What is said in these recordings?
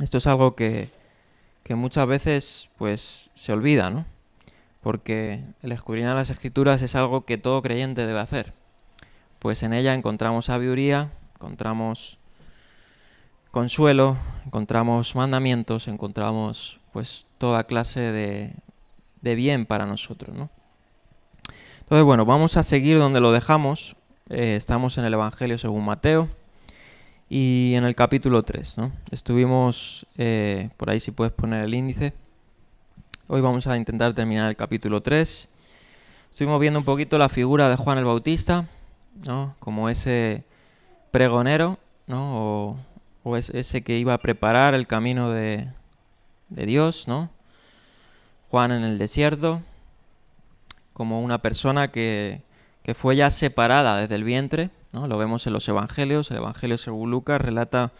Esto es algo que muchas veces pues se olvida, ¿no? Porque el escudriñar las Escrituras es algo que todo creyente debe hacer. Pues en ella encontramos sabiduría, encontramos consuelo, encontramos mandamientos, encontramos pues toda clase de bien para nosotros, ¿no? Entonces, bueno, vamos a seguir donde lo dejamos. Estamos en el Evangelio según Mateo y en el capítulo 3, ¿no? Estuvimos, por ahí si puedes poner el índice. Hoy vamos a intentar terminar el capítulo 3. Estuvimos viendo un poquito la figura de Juan el Bautista, ¿no? Como ese pregonero, ¿no? O ese que iba a preparar el camino de Dios, ¿no? Juan en el desierto, como una persona que fue ya separada desde el vientre, ¿no? Lo vemos en los evangelios. El evangelio según Lucas relata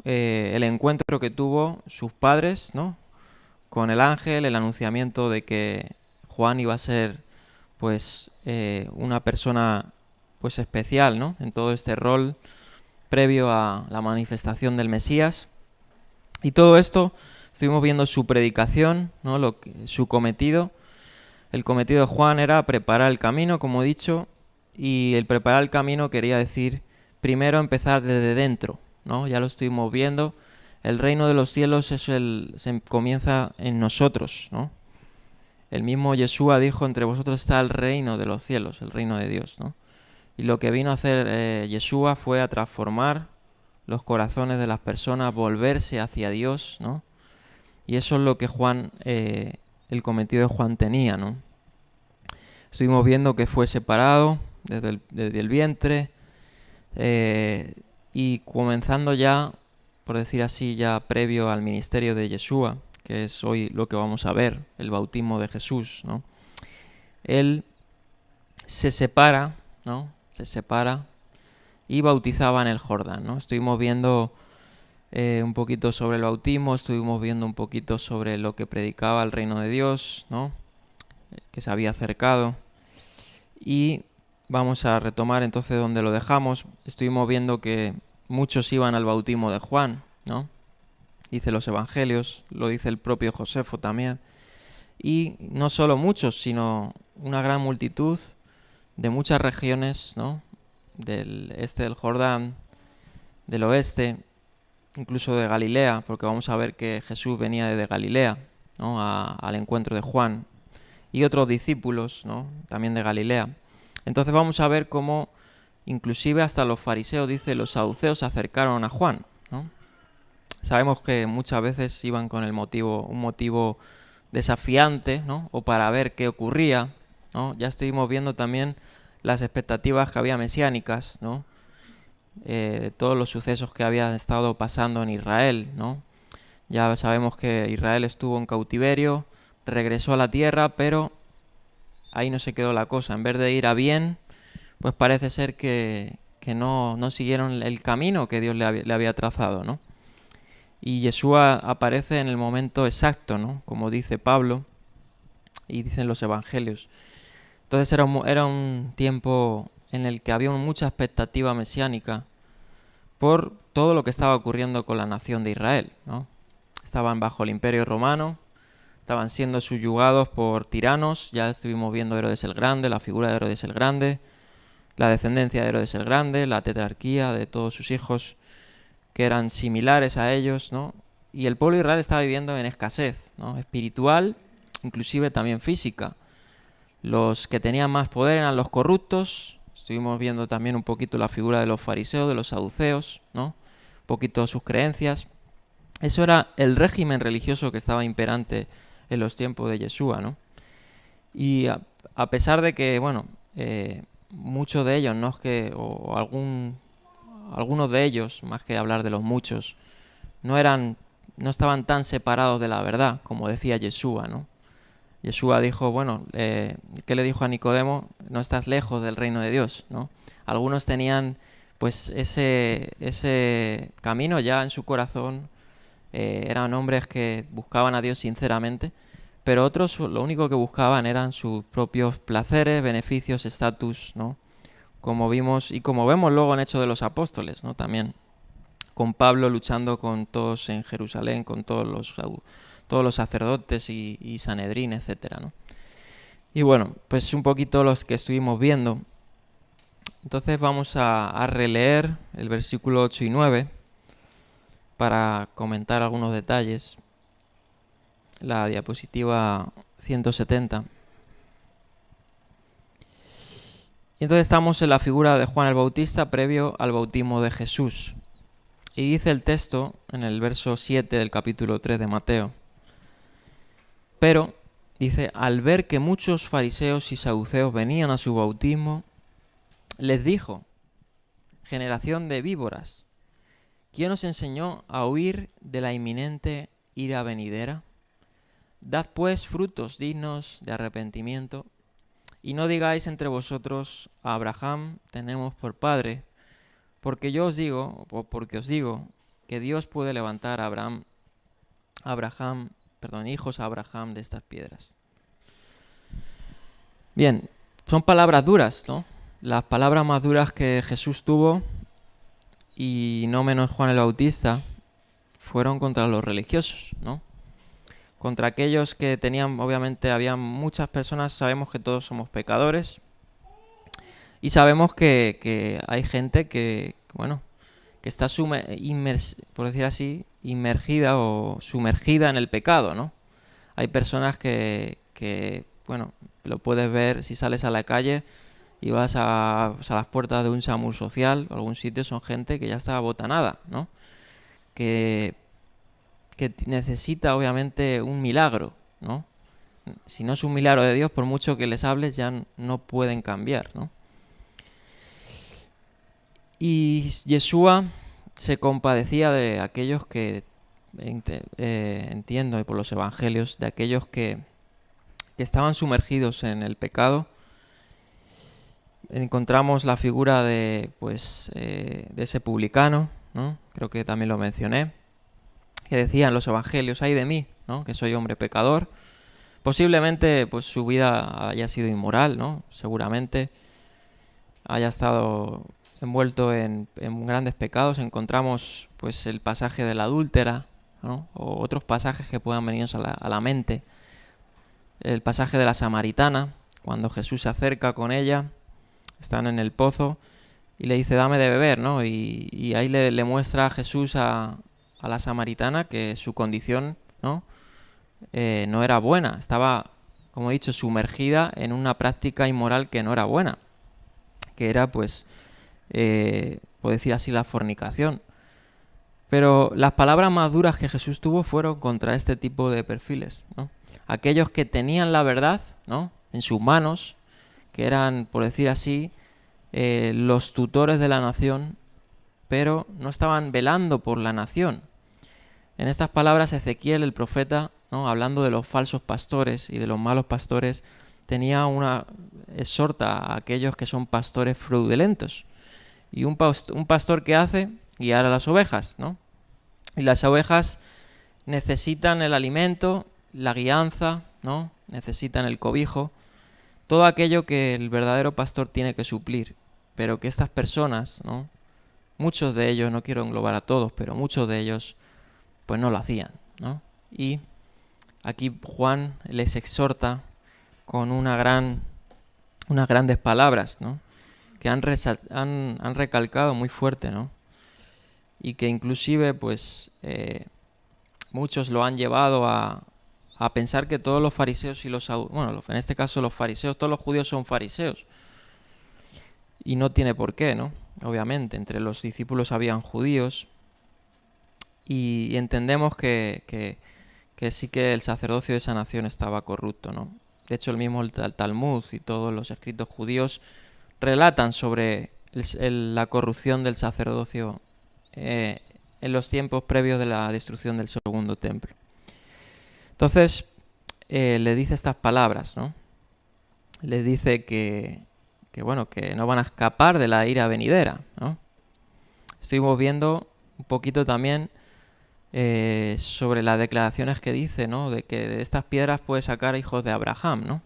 el encuentro que tuvo sus padres, ¿no? Con el ángel, el anunciamiento de que Juan iba a ser pues una persona pues especial, ¿no? En todo este rol previo a la manifestación del Mesías. Y todo esto estuvimos viendo su predicación, ¿no? Su cometido. El cometido de Juan era preparar el camino, como he dicho, y el preparar el camino quería decir primero empezar desde dentro, ¿no? Ya lo estuvimos viendo. El reino de los cielos se comienza en nosotros, ¿no? El mismo Yeshua dijo: entre vosotros está el reino de los cielos, el reino de Dios, ¿no? Y lo que vino a hacer Yeshua fue a transformar los corazones de las personas, volverse hacia Dios, ¿no? Y eso es lo que Juan, el cometido de Juan tenía, ¿no? Estuvimos viendo que fue separado desde el vientre y comenzando ya, por decir así, ya previo al ministerio de Yeshua, que es hoy lo que vamos a ver, el bautismo de Jesús, ¿no? Él se separa, ¿no? Se separa y bautizaba en el Jordán, ¿no? Estuvimos viendo un poquito sobre el bautismo, estuvimos viendo un poquito sobre lo que predicaba el reino de Dios, ¿no? Que se había acercado. Y vamos a retomar entonces donde lo dejamos. Estuvimos viendo que muchos iban al bautismo de Juan, ¿no? Dice los evangelios, lo dice el propio Josefo también. Y no solo muchos, sino una gran multitud de muchas regiones, ¿no? Del este del Jordán, del oeste, incluso de Galilea, porque vamos a ver que Jesús venía de Galilea, ¿no? Al encuentro de Juan, y otros discípulos, ¿no? También de Galilea. Entonces vamos a ver cómo inclusive hasta los fariseos, dice, los saduceos se acercaron a Juan, ¿no? Sabemos que muchas veces iban con un motivo desafiante, ¿no? O para ver qué ocurría, ¿no? Ya estuvimos viendo también las expectativas que había mesiánicas, ¿no? De todos los sucesos que habían estado pasando en Israel, ¿no? Ya sabemos que Israel estuvo en cautiverio, regresó a la tierra, pero ahí no se quedó la cosa. En vez de ir a bien, pues parece ser que no siguieron el camino que Dios le había trazado, ¿no? Y Yeshua aparece en el momento exacto, ¿no? Como dice Pablo y dicen los evangelios. Entonces era un tiempo en el que había mucha expectativa mesiánica por todo lo que estaba ocurriendo con la nación de Israel, ¿no? Estaban bajo el imperio romano, estaban siendo subyugados por tiranos. Ya estuvimos viendo Herodes el Grande, la figura de Herodes el Grande, la descendencia de Herodes el Grande, la tetrarquía de todos sus hijos que eran similares a ellos, ¿no? Y el pueblo de Israel estaba viviendo en escasez, ¿no? Espiritual, inclusive también física. Los que tenían más poder eran los corruptos. Estuvimos viendo también un poquito la figura de los fariseos, de los saduceos, ¿no? Un poquito sus creencias. Eso era el régimen religioso que estaba imperante en los tiempos de Yeshua, ¿no? Y a pesar de que, bueno, muchos de ellos, no es que, o algunos de ellos, más que hablar de los muchos, no estaban tan separados de la verdad, como decía Yeshua, ¿no? Yeshua dijo, bueno, ¿qué le dijo a Nicodemo? No estás lejos del reino de Dios, ¿no? Algunos tenían pues ese camino ya en su corazón, eran hombres que buscaban a Dios sinceramente, pero otros lo único que buscaban eran sus propios placeres, beneficios, estatus, ¿no? Como vimos y como vemos luego en Hechos de los Apóstoles, ¿no? También con Pablo luchando con todos en Jerusalén, con todos los sacerdotes y Sanedrín, etcétera, ¿no? Y bueno, pues un poquito los que estuvimos viendo. Entonces vamos a releer el versículo 8 y 9 para comentar algunos detalles. La diapositiva 170. Y entonces estamos en la figura de Juan el Bautista previo al bautismo de Jesús. Y dice el texto en el verso 7 del capítulo 3 de Mateo. Pero, dice, al ver que muchos fariseos y saduceos venían a su bautismo, les dijo: generación de víboras, ¿quién os enseñó a huir de la inminente ira venidera? Dad pues frutos dignos de arrepentimiento, y no digáis entre vosotros: a Abraham tenemos por padre, porque os digo que Dios puede levantar hijos a Abraham de estas piedras. Bien, son palabras duras, ¿no? Las palabras más duras que Jesús tuvo, y no menos Juan el Bautista, fueron contra los religiosos, ¿no? Contra aquellos que tenían, obviamente, había muchas personas, sabemos que todos somos pecadores, y sabemos que hay gente que está por decir así, inmergida o sumergida en el pecado, ¿no? Hay personas que lo puedes ver si sales a la calle y vas a las puertas de un SAMUR social o algún sitio, son gente que ya está abotanada, ¿no? Que necesita, obviamente, un milagro, ¿no? Si no es un milagro de Dios, por mucho que les hables, ya no pueden cambiar, ¿no? Y Yeshua se compadecía de aquellos que, entiendo por los evangelios, de aquellos que estaban sumergidos en el pecado. Encontramos la figura de ese publicano, ¿no? Creo que también lo mencioné, que decía en los evangelios: ay de mí, ¿no? Que soy hombre pecador. Posiblemente pues su vida haya sido inmoral, ¿no? Seguramente haya estado envuelto en grandes pecados. Encontramos pues el pasaje de la adúltera, ¿no? O otros pasajes que puedan venirnos a la mente. El pasaje de la samaritana, cuando Jesús se acerca con ella, están en el pozo y le dice: dame de beber, ¿no? Y ahí le muestra a Jesús a la samaritana que su condición, ¿no? No era buena, estaba, como he dicho, sumergida en una práctica inmoral que no era buena, que era, puedo decir así, la fornicación. Pero las palabras más duras que Jesús tuvo fueron contra este tipo de perfiles, ¿no? Aquellos que tenían la verdad, ¿no?, en sus manos, que eran, por decir así, los tutores de la nación, pero no estaban velando por la nación. En estas palabras, Ezequiel, el profeta, ¿no?, hablando de los falsos pastores y de los malos pastores, exhorta a aquellos que son pastores fraudulentos. Y un pastor, ¿qué hace? Guiar a las ovejas, ¿no? Y las ovejas necesitan el alimento, la guianza, ¿no? Necesitan el cobijo, todo aquello que el verdadero pastor tiene que suplir. Pero que estas personas, ¿no?, muchos de ellos, no quiero englobar a todos, pero muchos de ellos pues no lo hacían, ¿no? Y aquí Juan les exhorta con unas grandes palabras, ¿no?, que han recalcado muy fuerte, ¿no? Y que inclusive pues muchos lo han llevado a pensar que todos los fariseos y en este caso los fariseos, todos los judíos son fariseos. Y no tiene por qué, ¿no? Obviamente, entre los discípulos habían judíos y entendemos que sí que el sacerdocio de esa nación estaba corrupto, ¿no? De hecho, el mismo Talmud y todos los escritos judíos relatan sobre la corrupción del sacerdocio en los tiempos previos de la destrucción del segundo templo. Entonces, le dice estas palabras, ¿no? Le dice que no van a escapar de la ira venidera, ¿no? Estuvimos viendo un poquito también sobre las declaraciones que dice, ¿no?, de que de estas piedras puede sacar hijos de Abraham, ¿no?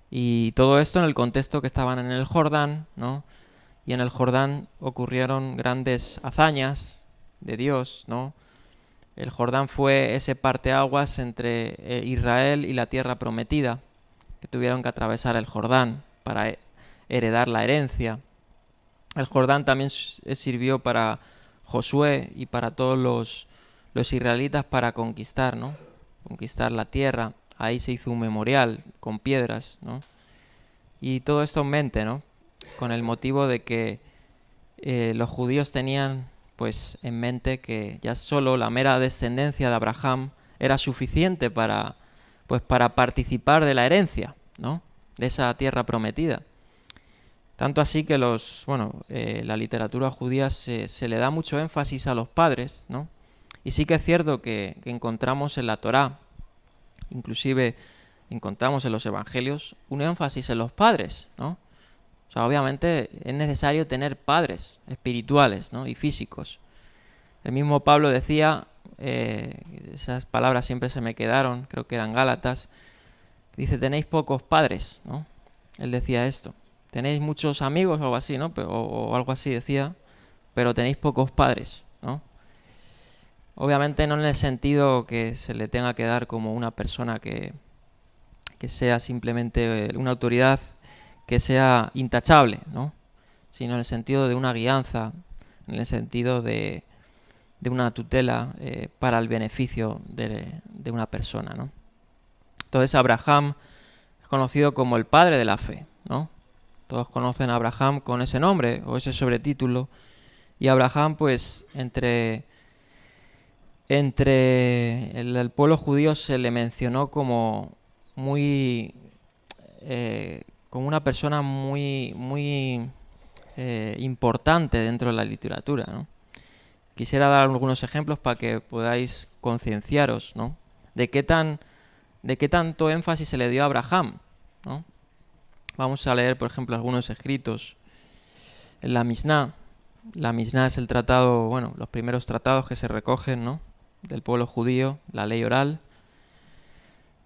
Y todo esto en el contexto que estaban en el Jordán, ¿no? Y en el Jordán ocurrieron grandes hazañas, de Dios, ¿no? El Jordán fue ese parteaguas entre Israel y la tierra prometida, que tuvieron que atravesar el Jordán para heredar la herencia. El Jordán también sirvió para Josué y para todos los israelitas para conquistar, ¿no? Conquistar la tierra. Ahí se hizo un memorial con piedras, ¿no? Y todo esto en mente, ¿no? Con el motivo de que los judíos tenían pues en mente que ya solo la mera descendencia de Abraham era suficiente para participar de la herencia, ¿no? De esa tierra prometida. Tanto así que la literatura judía se le da mucho énfasis a los padres, ¿no? Y sí que es cierto que encontramos en la Torá, inclusive encontramos en los evangelios, un énfasis en los padres, ¿no? O sea, obviamente es necesario tener padres espirituales, ¿no? Y físicos. El mismo Pablo decía, esas palabras siempre se me quedaron, creo que eran Gálatas, dice, tenéis pocos padres, ¿no? Él decía esto. Tenéis muchos amigos o algo así, ¿no? O algo así decía, pero tenéis pocos padres, ¿no? Obviamente no en el sentido que se le tenga que dar como una persona que sea simplemente una autoridad que sea intachable, ¿no? Sino en el sentido de una guianza, en el sentido de una tutela para el beneficio de una persona, ¿no? Entonces Abraham es conocido como el padre de la fe, ¿no? Todos conocen a Abraham con ese nombre o ese sobretítulo. Y Abraham, pues, entre el pueblo judío se le mencionó como como una persona muy importante dentro de la literatura, ¿no? Quisiera dar algunos ejemplos para que podáis concienciaros, ¿no? De qué tanto énfasis se le dio a Abraham, ¿no? Vamos a leer, por ejemplo, algunos escritos en la Misná. La Misná es el tratado, los primeros tratados que se recogen, ¿no? Del pueblo judío, la ley oral.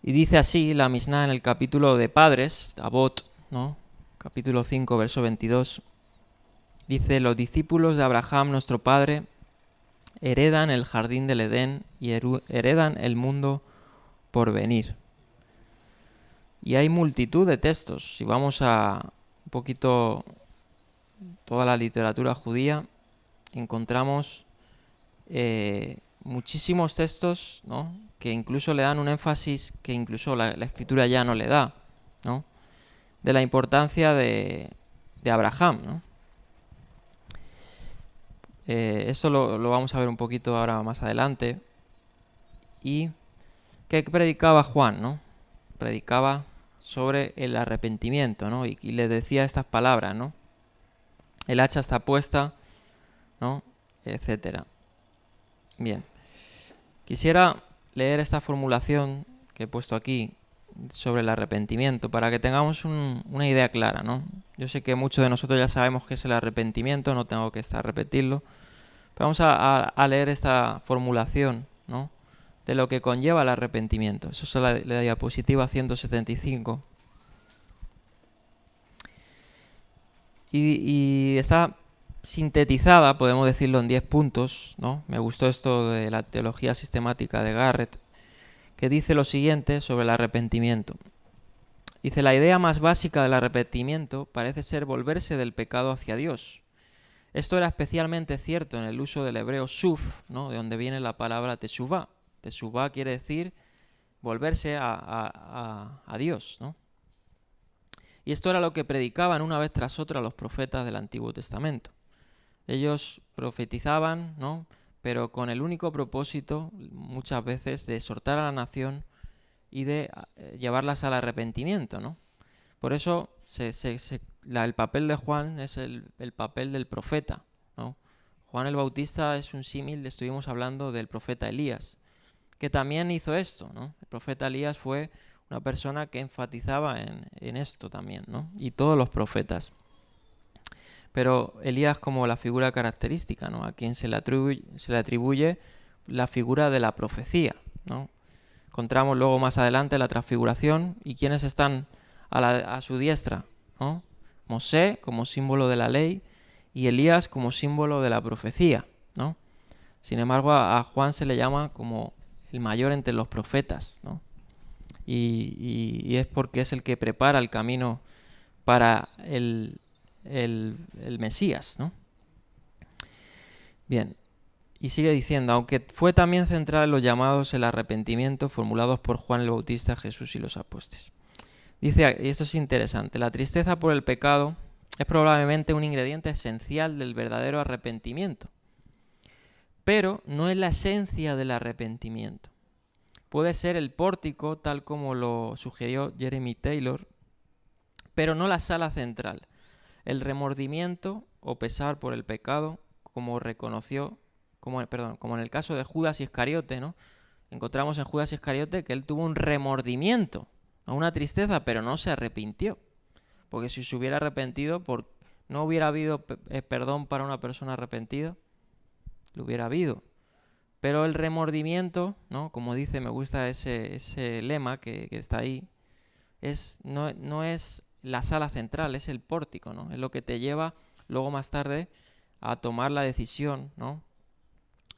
Y dice así la Misná en el capítulo de Padres, Avot, ¿no? Capítulo 5, verso 22. Dice, los discípulos de Abraham, nuestro padre, heredan el jardín del Edén y heredan el mundo por venir. Y hay multitud de textos. Si vamos a un poquito toda la literatura judía, encontramos muchísimos textos, ¿no? Que incluso le dan un énfasis que incluso la escritura ya no le da, ¿no? De la importancia de Abraham, ¿no? Esto lo vamos a ver un poquito ahora más adelante. ¿Y qué predicaba Juan, no? Predicaba sobre el arrepentimiento, ¿no? Y le decía estas palabras, ¿no? El hacha está puesta, ¿no? Etcétera. Bien. Quisiera leer esta formulación que he puesto aquí sobre el arrepentimiento para que tengamos una idea clara, ¿no? Yo sé que muchos de nosotros ya sabemos qué es el arrepentimiento, no tengo que repetirlo, pero vamos a leer esta formulación, ¿no? De lo que conlleva el arrepentimiento. Eso es la diapositiva 175. Y está sintetizada, podemos decirlo, en 10 puntos, ¿no? Me gustó esto de la teología sistemática de Garrett, que dice lo siguiente sobre el arrepentimiento. Dice, la idea más básica del arrepentimiento parece ser volverse del pecado hacia Dios. Esto era especialmente cierto en el uso del hebreo suf, ¿no? De donde viene la palabra teshuvah. Teshuvah quiere decir volverse a Dios, ¿no? Y esto era lo que predicaban una vez tras otra los profetas del Antiguo Testamento. Ellos profetizaban, ¿no? Pero con el único propósito, muchas veces, de exhortar a la nación y de llevarlas al arrepentimiento, ¿no? Por eso el papel de Juan es el papel del profeta, ¿no? Juan el Bautista es un símil, estuvimos hablando del profeta Elías, que también hizo esto, ¿no? El profeta Elías fue una persona que enfatizaba en esto también, ¿no? Y todos los profetas. Pero Elías como la figura característica, ¿no? A quien se le atribuye la figura de la profecía, ¿no? Encontramos luego más adelante la transfiguración y quienes están a su diestra, ¿no? Mosé como símbolo de la ley y Elías como símbolo de la profecía, ¿no? Sin embargo, a Juan se le llama como el mayor entre los profetas, ¿no? Y es porque es el que prepara el camino para el Mesías, ¿no? Bien, y sigue diciendo, aunque fue también central en los llamados el arrepentimiento formulados por Juan el Bautista, Jesús y los apóstoles. Dice, y esto es interesante, la tristeza por el pecado es probablemente un ingrediente esencial del verdadero arrepentimiento, pero no es la esencia del arrepentimiento. Puede ser el pórtico, tal como lo sugirió Jeremy Taylor, pero no la sala central. El remordimiento o pesar por el pecado, como en el caso de Judas Iscariote, ¿no? Encontramos en Judas Iscariote que él tuvo un remordimiento, no una tristeza, pero no se arrepintió. Porque si se hubiera arrepentido, no hubiera habido perdón para una persona arrepentida, lo hubiera habido. Pero el remordimiento, ¿no? Como dice, me gusta ese lema que está ahí, no es la sala central, es el pórtico, ¿no? Es lo que te lleva luego más tarde a tomar la decisión, ¿no?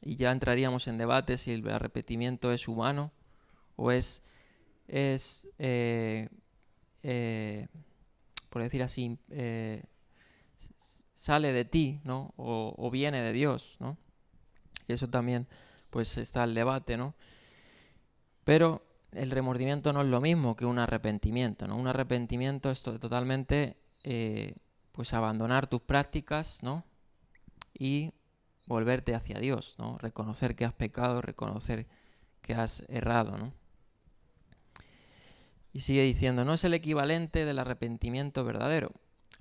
Y ya entraríamos en debate si el arrepentimiento es humano o por decir así, sale de ti, ¿no? O viene de Dios, ¿no? Y eso también, pues está el debate, ¿no? Pero el remordimiento no es lo mismo que un arrepentimiento, ¿no? Un arrepentimiento es totalmente, pues abandonar tus prácticas, ¿no? Y volverte hacia Dios, ¿no? Reconocer que has pecado, reconocer que has errado, ¿no? Y sigue diciendo, no es el equivalente del arrepentimiento verdadero.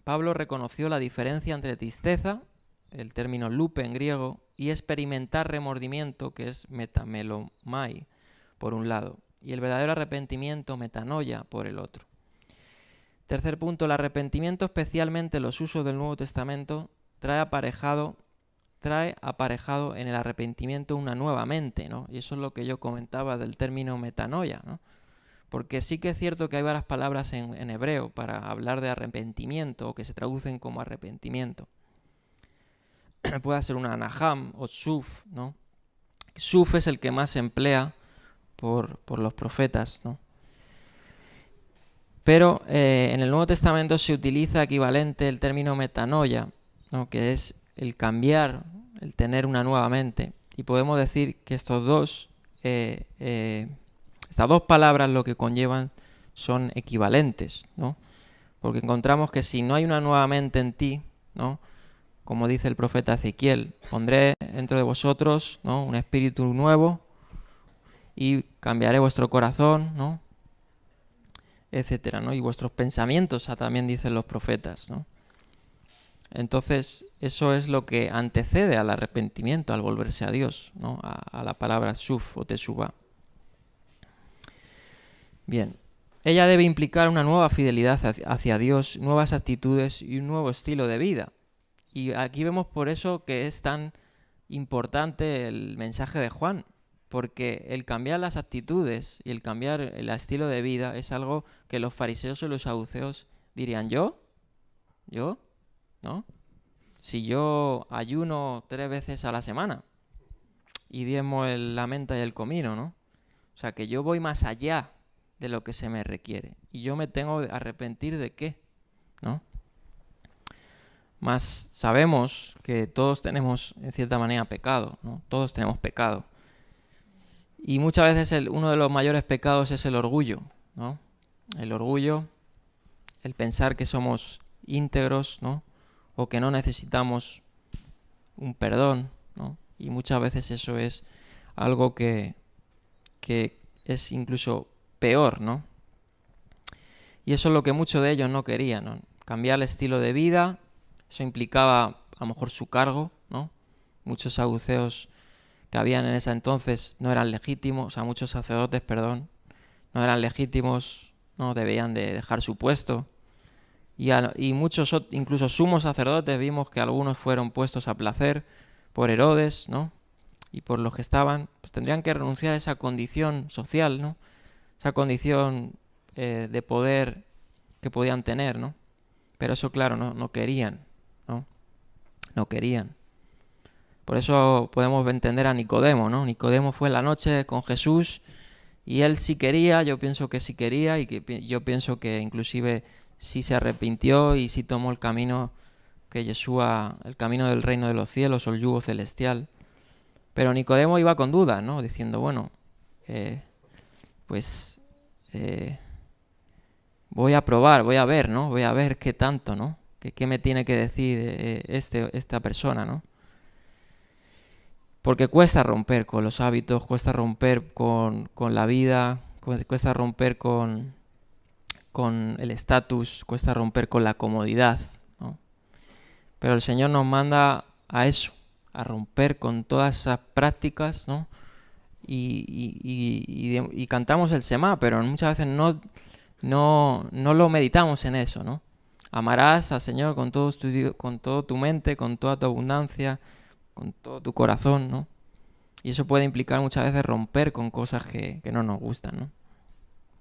Pablo reconoció la diferencia entre tristeza, el término lupe en griego, y experimentar remordimiento, que es metamelomai, por un lado, y el verdadero arrepentimiento, metanoia, por el otro. Tercer punto, el arrepentimiento, especialmente los usos del Nuevo Testamento, trae aparejado en el arrepentimiento una nueva mente, ¿no? Y eso es lo que yo comentaba del término metanoia, ¿no? Porque sí que es cierto que hay varias palabras en hebreo para hablar de arrepentimiento o que se traducen como arrepentimiento. Puede ser una naham o suf, ¿no? Suf es el que más se emplea por los profetas, ¿no? Pero en el Nuevo Testamento se utiliza equivalente el término metanoia, ¿no? Que es el cambiar, el tener una nueva mente. Y podemos decir que estas dos palabras lo que conllevan son equivalentes, ¿no? Porque encontramos que si no hay una nueva mente en ti, ¿no? Como dice el profeta Ezequiel, pondré dentro de vosotros, ¿no? Un espíritu nuevo y cambiaré vuestro corazón, ¿no? Etcétera, ¿no? Y vuestros pensamientos, también dicen los profetas, ¿no? Entonces, eso es lo que antecede al arrepentimiento, al volverse a Dios, ¿no? A la palabra suf o teshuva. Bien, ella debe implicar una nueva fidelidad hacia Dios, nuevas actitudes y un nuevo estilo de vida. Y aquí vemos por eso que es tan importante el mensaje de Juan, porque el cambiar las actitudes y el cambiar el estilo de vida es algo que los fariseos o los saduceos dirían, ¿yo? ¿No? Si yo ayuno 3 veces a la semana y diezmo la menta y el comino, ¿no? O sea, que yo voy más allá de lo que se me requiere. Y yo me tengo que arrepentir de qué, ¿no? Más sabemos que todos tenemos, en cierta manera, pecado, ¿no? Todos tenemos pecado. Y muchas veces uno de los mayores pecados es el orgullo, ¿no? El orgullo, el pensar que somos íntegros, ¿no? O que no necesitamos un perdón, ¿no? Y muchas veces eso es algo que es incluso peor, ¿no? Y eso es lo que muchos de ellos no querían, ¿no? Cambiar el estilo de vida, eso implicaba a lo mejor su cargo, ¿no? Muchos saduceos que habían en ese entonces no eran legítimos, o sea, muchos sacerdotes, perdón, no eran legítimos, no debían de dejar su puesto. Y muchos, incluso sumos sacerdotes, vimos que algunos fueron puestos a placer por Herodes, ¿no? Y por los que estaban, pues tendrían que renunciar a esa condición social, ¿no? Esa condición de poder que podían tener, ¿no? Pero eso, claro, no querían, ¿no? No querían. Por eso podemos entender a Nicodemo, ¿no? Nicodemo fue en la noche con Jesús y él sí quería, yo pienso que sí quería y yo pienso que inclusive sí se arrepintió y sí tomó el camino que Yeshua, el camino del reino de los cielos o el yugo celestial. Pero Nicodemo iba con dudas, ¿no? Diciendo, bueno, pues voy a probar, voy a ver, ¿no? Voy a ver qué tanto, ¿no? ¿Qué me tiene que decir esta persona, ¿no? Porque cuesta romper con los hábitos, cuesta romper con la vida, cuesta romper con el estatus, cuesta romper con la comodidad, ¿no? Pero el Señor nos manda a eso, a romper con todas esas prácticas, ¿no? Y cantamos el Semá, pero muchas veces no lo meditamos en eso, ¿no? Amarás al Señor con todo tu mente, con toda tu abundancia, con todo tu corazón, ¿no? Y eso puede implicar muchas veces romper con cosas que no nos gustan, ¿no?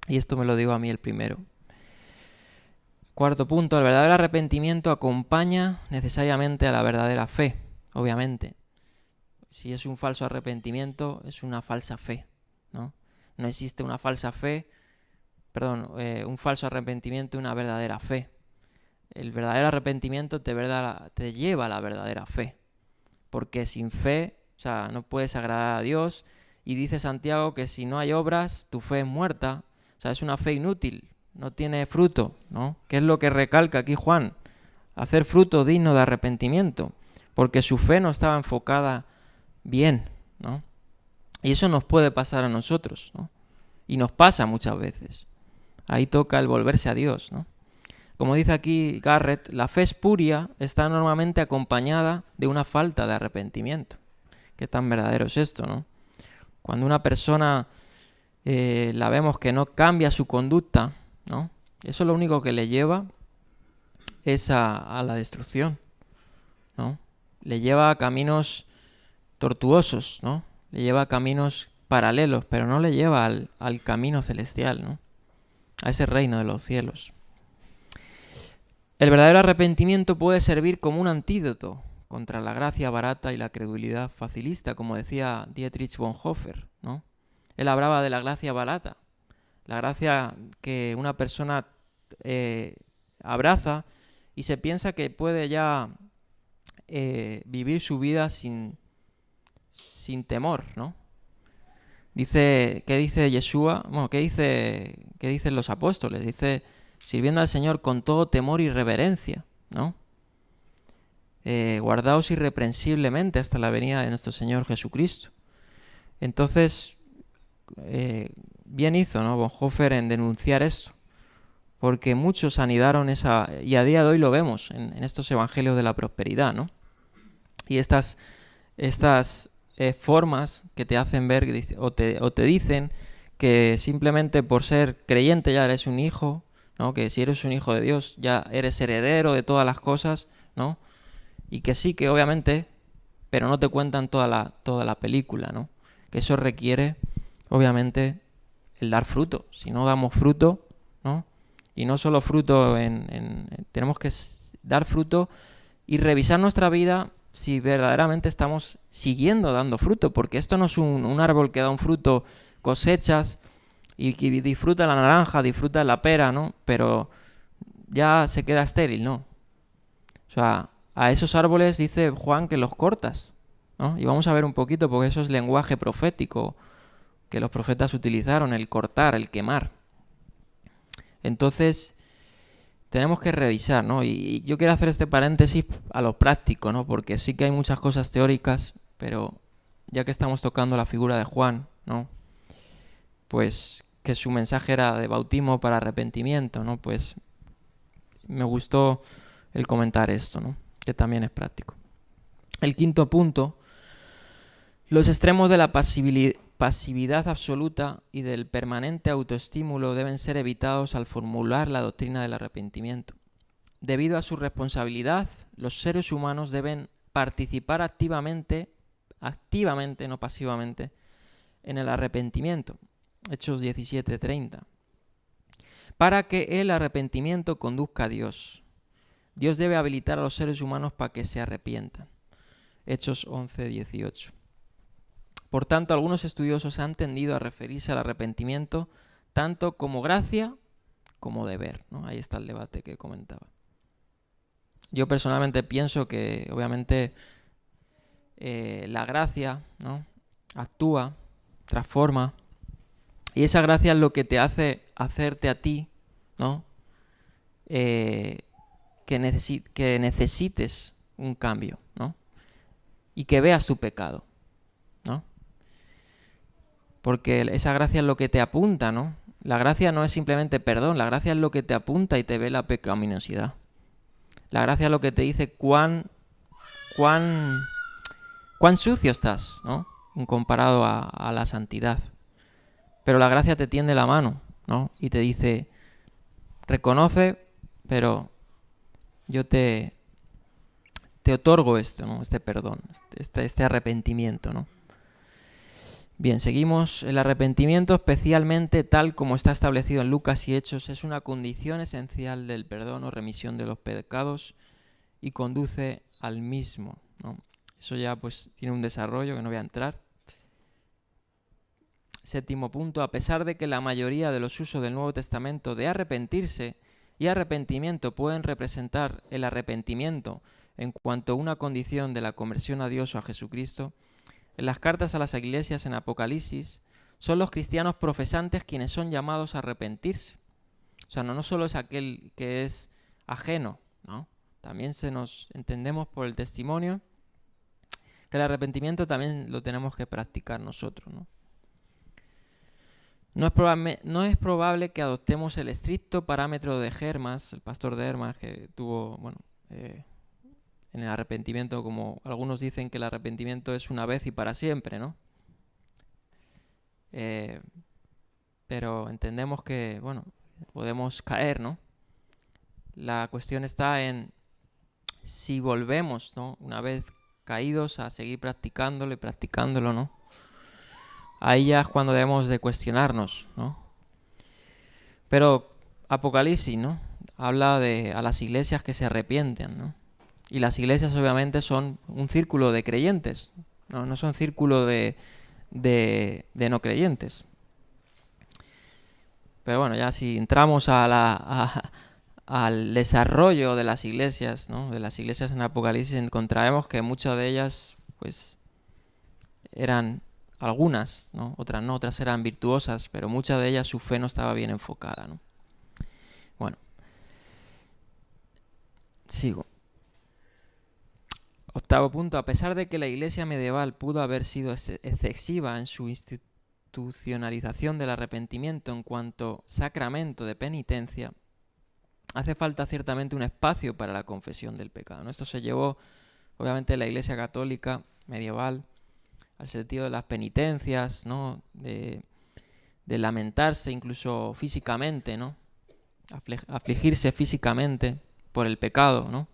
Y esto me lo digo a mí el primero. Cuarto punto, el verdadero arrepentimiento acompaña necesariamente a la verdadera fe, obviamente. Si es un falso arrepentimiento, es una falsa fe, ¿no? No existe una falsa fe, un falso arrepentimiento y una verdadera fe. El verdadero arrepentimiento te lleva a la verdadera fe, porque sin fe, o sea, no puedes agradar a Dios, y dice Santiago que si no hay obras, tu fe es muerta, o sea, es una fe inútil, no tiene fruto, ¿no? ¿Qué es lo que recalca aquí Juan? Hacer fruto digno de arrepentimiento, porque su fe no estaba enfocada bien, ¿no? Y eso nos puede pasar a nosotros, ¿no? Y nos pasa muchas veces. Ahí toca el volverse a Dios, ¿no? Como dice aquí Garrett, la fe espuria está normalmente acompañada de una falta de arrepentimiento. Qué tan verdadero es esto, ¿no? Cuando una persona la vemos que no cambia su conducta, ¿no? Eso lo único que le lleva es a la destrucción, ¿no? Le lleva a caminos tortuosos, ¿no? Le lleva a caminos paralelos, pero no le lleva al camino celestial, ¿no? A ese reino de los cielos. El verdadero arrepentimiento puede servir como un antídoto contra la gracia barata y la credulidad facilista, como decía Dietrich Bonhoeffer, ¿no? Él hablaba de la gracia barata, la gracia que una persona abraza y se piensa que puede ya vivir su vida sin temor, ¿no? ¿Qué dice Yeshua? Bueno, ¿qué dicen los apóstoles? Dice, sirviendo al Señor con todo temor y reverencia, ¿no? Guardaos irreprensiblemente hasta la venida de nuestro Señor Jesucristo. Entonces, bien hizo, ¿no? Bonhoeffer en denunciar esto, porque muchos anidaron y a día de hoy lo vemos en estos evangelios de la prosperidad, ¿no? Y estas formas que te hacen ver o te dicen que simplemente por ser creyente ya eres un hijo, ¿no? Que si eres un hijo de Dios ya eres heredero de todas las cosas, ¿no? Y que sí, que obviamente, pero no te cuentan toda la película, ¿no? Que eso requiere, obviamente, el dar fruto. Si no damos fruto, ¿no? Y no solo fruto tenemos que dar fruto y revisar nuestra vida si verdaderamente estamos siguiendo dando fruto, porque esto no es un árbol que da un fruto, cosechas y disfruta la naranja, disfruta la pera, ¿no? Pero ya se queda estéril, ¿no? O sea, a esos árboles dice Juan que los cortas, ¿no? Y vamos a ver un poquito, porque eso es lenguaje profético que los profetas utilizaron, el cortar, el quemar. Entonces, tenemos que revisar, ¿no? Y yo quiero hacer este paréntesis a lo práctico, ¿no? Porque sí que hay muchas cosas teóricas, pero ya que estamos tocando la figura de Juan, ¿no? Pues que su mensaje era de bautismo para arrepentimiento, ¿no? Pues me gustó el comentar esto, ¿no? Que también es práctico. El quinto punto, los extremos de la pasividad absoluta y del permanente autoestímulo deben ser evitados al formular la doctrina del arrepentimiento. Debido a su responsabilidad, los seres humanos deben participar activamente, no pasivamente, en el arrepentimiento. Hechos 17:30. Para que el arrepentimiento conduzca a Dios, Dios debe habilitar a los seres humanos para que se arrepientan. Hechos 11, 18. Por tanto, algunos estudiosos han tendido a referirse al arrepentimiento tanto como gracia como deber, ¿no? Ahí está el debate que comentaba. Yo personalmente pienso que, obviamente, la gracia, ¿no?, actúa, transforma, y esa gracia es lo que te hace hacerte a ti, ¿no?, que necesites un cambio, ¿no?, y que veas tu pecado, ¿no? Porque esa gracia es lo que te apunta, ¿no? La gracia no es simplemente perdón, la gracia es lo que te apunta y te ve la pecaminosidad. La gracia es lo que te dice cuán sucio estás, ¿no?, comparado a la santidad. Pero la gracia te tiende la mano, ¿no?, y te dice, reconoce, pero yo te otorgo esto, ¿no?, este perdón, este arrepentimiento, ¿no? Bien, seguimos. El arrepentimiento, especialmente tal como está establecido en Lucas y Hechos, es una condición esencial del perdón o remisión de los pecados y conduce al mismo, ¿no? Eso ya pues tiene un desarrollo que no voy a entrar. Séptimo punto. A pesar de que la mayoría de los usos del Nuevo Testamento de arrepentirse y arrepentimiento pueden representar el arrepentimiento en cuanto a una condición de la conversión a Dios o a Jesucristo, en las cartas a las iglesias en Apocalipsis son los cristianos profesantes quienes son llamados a arrepentirse. O sea, no solo es aquel que es ajeno, ¿no? También entendemos por el testimonio que el arrepentimiento también lo tenemos que practicar nosotros, ¿no? No es probable que adoptemos el estricto parámetro de Hermas, el pastor de Hermas, que tuvo, en el arrepentimiento, como algunos dicen que el arrepentimiento es una vez y para siempre, ¿no? Pero entendemos que, podemos caer, ¿no? La cuestión está en si volvemos, ¿no?, una vez caídos, a seguir practicándolo, ¿no? Ahí ya es cuando debemos de cuestionarnos, ¿no? Pero Apocalipsis, ¿no?, habla a las iglesias que se arrepienten, ¿no? Y las iglesias obviamente son un círculo de creyentes, no son círculo de no creyentes. Pero bueno, ya si entramos al desarrollo de las iglesias, ¿no?, de las iglesias en Apocalipsis, encontraremos que muchas de ellas pues eran algunas, ¿no?, otras no, otras eran virtuosas, pero muchas de ellas su fe no estaba bien enfocada, ¿no? Bueno, sigo. Octavo punto. A pesar de que la iglesia medieval pudo haber sido excesiva en su institucionalización del arrepentimiento en cuanto sacramento de penitencia, hace falta ciertamente un espacio para la confesión del pecado, ¿no? Esto se llevó, obviamente, la iglesia católica medieval al sentido de las penitencias, ¿no?, de lamentarse incluso físicamente, ¿no?, afligirse físicamente por el pecado, ¿no?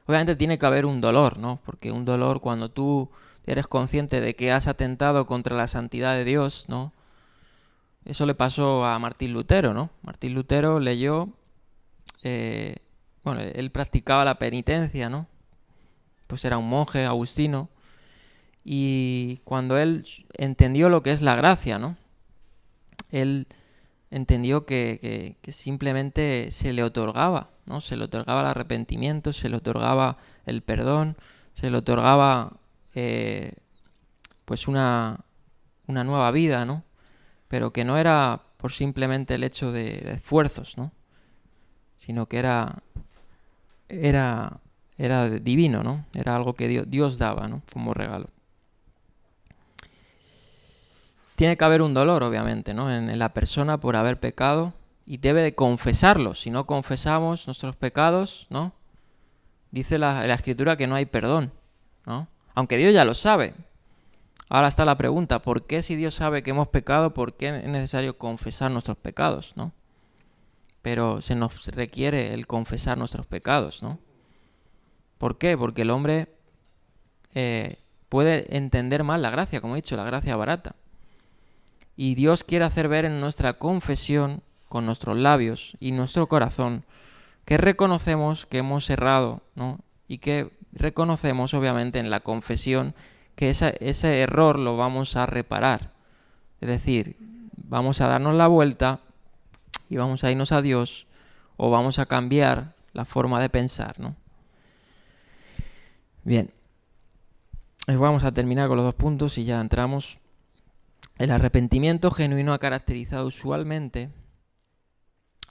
Obviamente tiene que haber un dolor, ¿no? Porque un dolor, cuando tú eres consciente de que has atentado contra la santidad de Dios, ¿no? Eso le pasó a Martín Lutero, ¿no? Martín Lutero leyó, él practicaba la penitencia, ¿no? Pues era un monje agustino, y cuando él entendió lo que es la gracia, ¿no?, él entendió que simplemente se le otorgaba, ¿no? Se le otorgaba el arrepentimiento, se le otorgaba el perdón, se le otorgaba pues una nueva vida, ¿no? Pero que no era por simplemente el hecho de esfuerzos, ¿no?, sino que era divino, ¿no? Era algo que Dios daba, ¿no?, como regalo. Tiene que haber un dolor, obviamente, ¿no?, en la persona por haber pecado, y debe de confesarlo. Si no confesamos nuestros pecados, ¿no?, dice la Escritura que no hay perdón, ¿no? Aunque Dios ya lo sabe. Ahora está la pregunta, ¿por qué, si Dios sabe que hemos pecado, por qué es necesario confesar nuestros pecados, ¿no? Pero se nos requiere el confesar nuestros pecados, ¿no? ¿Por qué? Porque el hombre puede entender mal la gracia, como he dicho, la gracia barata. Y Dios quiere hacer ver en nuestra confesión, con nuestros labios y nuestro corazón, que reconocemos que hemos errado, ¿no?, y que reconocemos obviamente en la confesión que ese error lo vamos a reparar. Es decir, vamos a darnos la vuelta y vamos a irnos a Dios, o vamos a cambiar la forma de pensar, ¿no? Bien, vamos a terminar con los 2 puntos y ya entramos. El arrepentimiento genuino ha caracterizado usualmente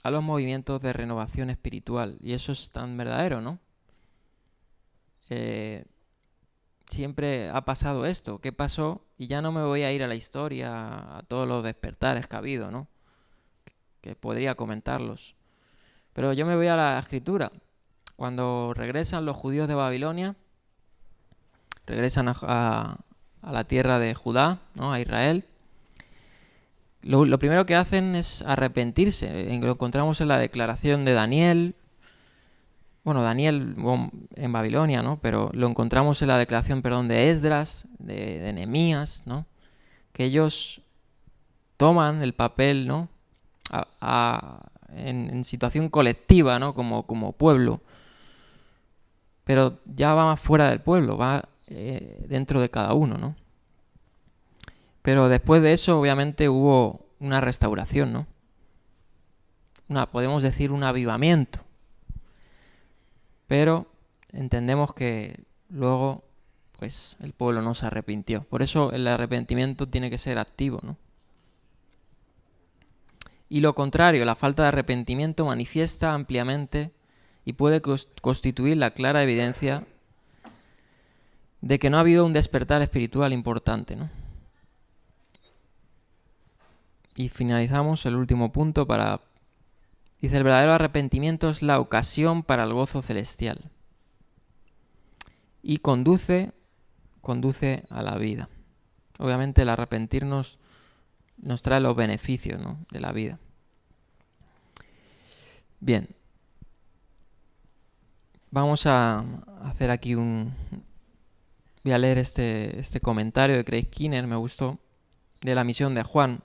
a los movimientos de renovación espiritual, y eso es tan verdadero, ¿no? Siempre ha pasado esto. ¿Qué pasó? Y ya no me voy a ir a la historia, a todos los despertares que ha habido, ¿no? Que podría comentarlos. Pero yo me voy a la escritura. Cuando regresan los judíos de Babilonia, regresan a la tierra de Judá, ¿no? A Israel. Lo primero que hacen es arrepentirse. Lo encontramos en la declaración de Daniel. Bueno, Daniel en Babilonia, ¿no? Pero lo encontramos en la declaración, perdón, de Esdras, de Nehemías, ¿no? Que ellos toman el papel, ¿no? En situación colectiva, ¿no? Como pueblo. Pero ya va más fuera del pueblo, va dentro de cada uno, ¿no? Pero después de eso, obviamente, hubo una restauración, ¿no? Podemos decir un avivamiento. Pero entendemos que luego, pues, el pueblo no se arrepintió. Por eso el arrepentimiento tiene que ser activo, ¿no? Y lo contrario, la falta de arrepentimiento manifiesta ampliamente y puede constituir la clara evidencia de que no ha habido un despertar espiritual importante, ¿no? Y finalizamos el último punto dice, el verdadero arrepentimiento es la ocasión para el gozo celestial y conduce a la vida. Obviamente el arrepentirnos nos trae los beneficios, ¿no? De la vida. Bien. Vamos a hacer aquí voy a leer este comentario de Craig Keener, me gustó, de la misión de Juan.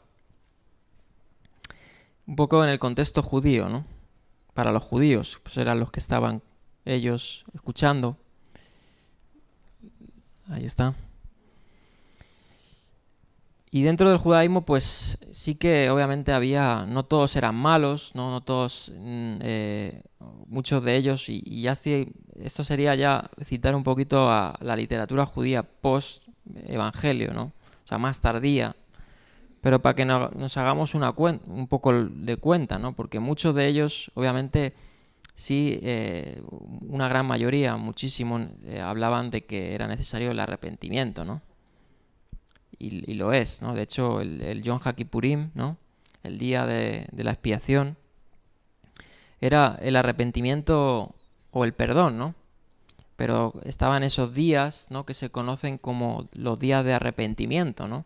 Un poco en el contexto judío, ¿no? Para los judíos, pues eran los que estaban ellos escuchando. Ahí está. Y dentro del judaísmo, pues sí que obviamente no todos eran malos, no todos, muchos de ellos, y ya sí, esto sería ya citar un poquito a la literatura judía post-evangelio, ¿no? O sea, más tardía, pero para que nos hagamos un poco de cuenta, ¿no? Porque muchos de ellos, obviamente, sí, una gran mayoría, muchísimo, hablaban de que era necesario el arrepentimiento, ¿no? Y lo es, ¿no? De hecho, el Yom HaKippurim, ¿no? El día de la expiación, era el arrepentimiento o el perdón, ¿no? Pero estaban esos días, ¿no? Que se conocen como los días de arrepentimiento, ¿no?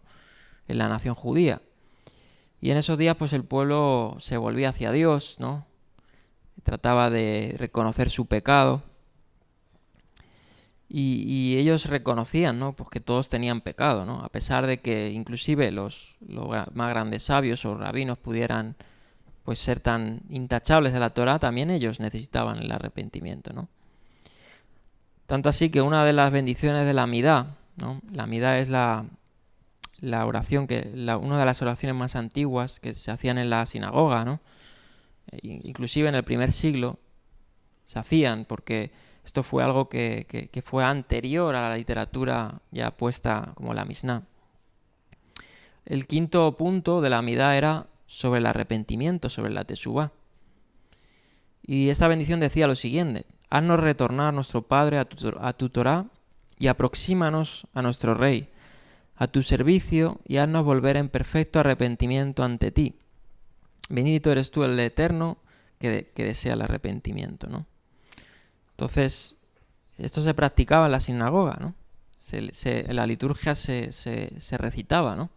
En la nación judía. Y en esos días, pues el pueblo se volvía hacia Dios, ¿no? Trataba de reconocer su pecado. Y ellos reconocían, ¿no? Pues que todos tenían pecado, ¿no? A pesar de que inclusive los más grandes sabios o rabinos pudieran, pues, ser tan intachables de la Torá, también ellos necesitaban el arrepentimiento, ¿no? Tanto así que una de las bendiciones de la Amidá, ¿no? La Amidá es la oración una de las oraciones más antiguas que se hacían en la sinagoga, ¿no? Inclusive en el primer siglo se hacían porque esto fue algo que fue anterior a la literatura ya puesta como la Misná. El quinto punto de la Amidá era sobre el arrepentimiento, sobre la Teshuvá. Y esta bendición decía lo siguiente: haznos retornar, nuestro Padre, a tu Torá, y aproxímanos a nuestro Rey, a tu servicio, y haznos volver en perfecto arrepentimiento ante ti. Bendito eres tú, el Eterno, que desea el arrepentimiento, ¿no? Entonces, esto se practicaba en la sinagoga, ¿no? En la liturgia se recitaba, ¿no?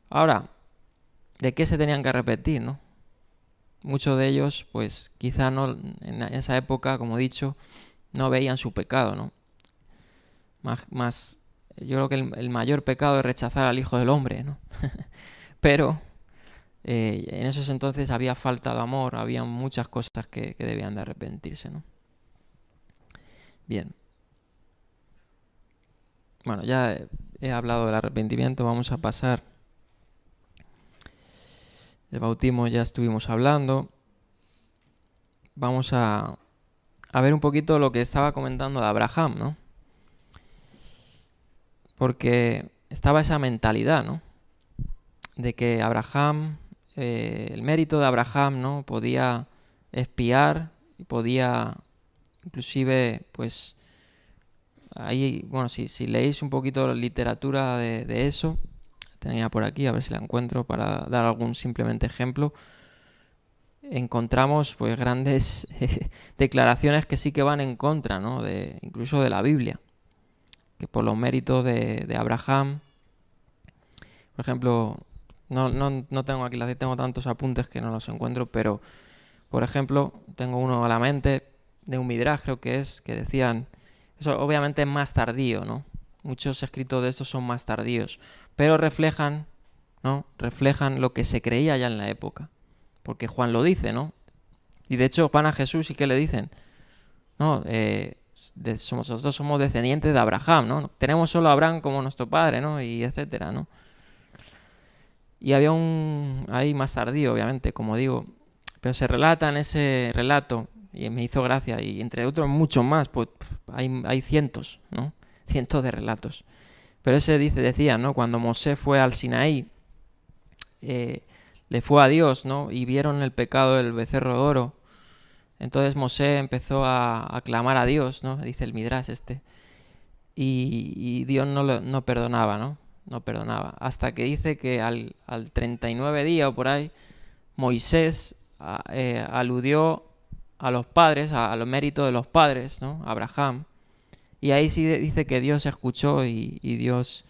Ahora, ¿de qué se tenían que arrepentir, no? Muchos de ellos, pues, quizá no, en esa época, como he dicho, no veían su pecado, ¿no? Yo creo que el mayor pecado es rechazar al Hijo del Hombre, ¿no? Pero en esos entonces había falta de amor, había muchas cosas que debían de arrepentirse, ¿no? Bien. Bueno, ya he hablado del arrepentimiento, vamos a pasar. Del bautismo ya estuvimos hablando. Vamos a ver un poquito lo que estaba comentando de Abraham, ¿no? Porque estaba esa mentalidad, ¿no? De que Abraham, el mérito de Abraham, ¿no? Podía espiar y podía inclusive, pues, ahí, bueno, si leéis un poquito la literatura de eso, tenía por aquí, a ver si la encuentro para dar algún simplemente ejemplo, encontramos pues grandes declaraciones que sí que van en contra, ¿no? Incluso de la Biblia, que por los méritos de Abraham, por ejemplo, no tengo aquí, tengo tantos apuntes que no los encuentro, pero por ejemplo, tengo uno a la mente de un Midrash, creo que es, que decían, eso obviamente es más tardío, ¿no? Muchos escritos de estos son más tardíos, pero reflejan, ¿no? Reflejan lo que se creía ya en la época. Porque Juan lo dice, ¿no? Y de hecho van a Jesús y ¿qué le dicen? No, nosotros somos descendientes de Abraham, ¿no? Tenemos solo a Abraham como nuestro padre, ¿no? Y etcétera, ¿no? Y había ahí más tardío, obviamente, como digo, pero se relata en ese relato, y me hizo gracia, y entre otros muchos más, pues hay cientos, ¿no? Cientos de relatos. Pero ese decía, ¿no? Cuando Mosé fue al Sinaí, le fue a Dios, ¿no? Y vieron el pecado del becerro de oro. Entonces Mosé empezó a clamar a Dios, ¿no? Dice el Midrash este. Y Dios no perdonaba, ¿no? No perdonaba. Hasta que dice que al 39 día o por ahí, Moisés aludió a los padres, a los méritos de los padres, ¿no? Abraham. Y ahí sí dice que Dios escuchó y Dios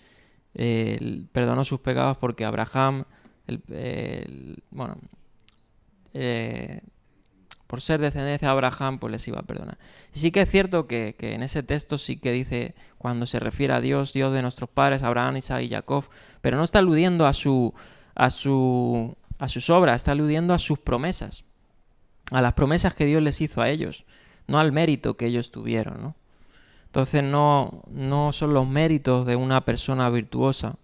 perdonó sus pecados porque Abraham, bueno, por ser descendencia de Abraham, pues les iba a perdonar. Y sí que es cierto que en ese texto sí que dice, cuando se refiere a Dios, Dios de nuestros padres, Abraham, Isaac y Jacob, pero no está aludiendo a sus obras, está aludiendo a sus promesas, a las promesas que Dios les hizo a ellos, no al mérito que ellos tuvieron, ¿no? Entonces no son los méritos de una persona virtuosa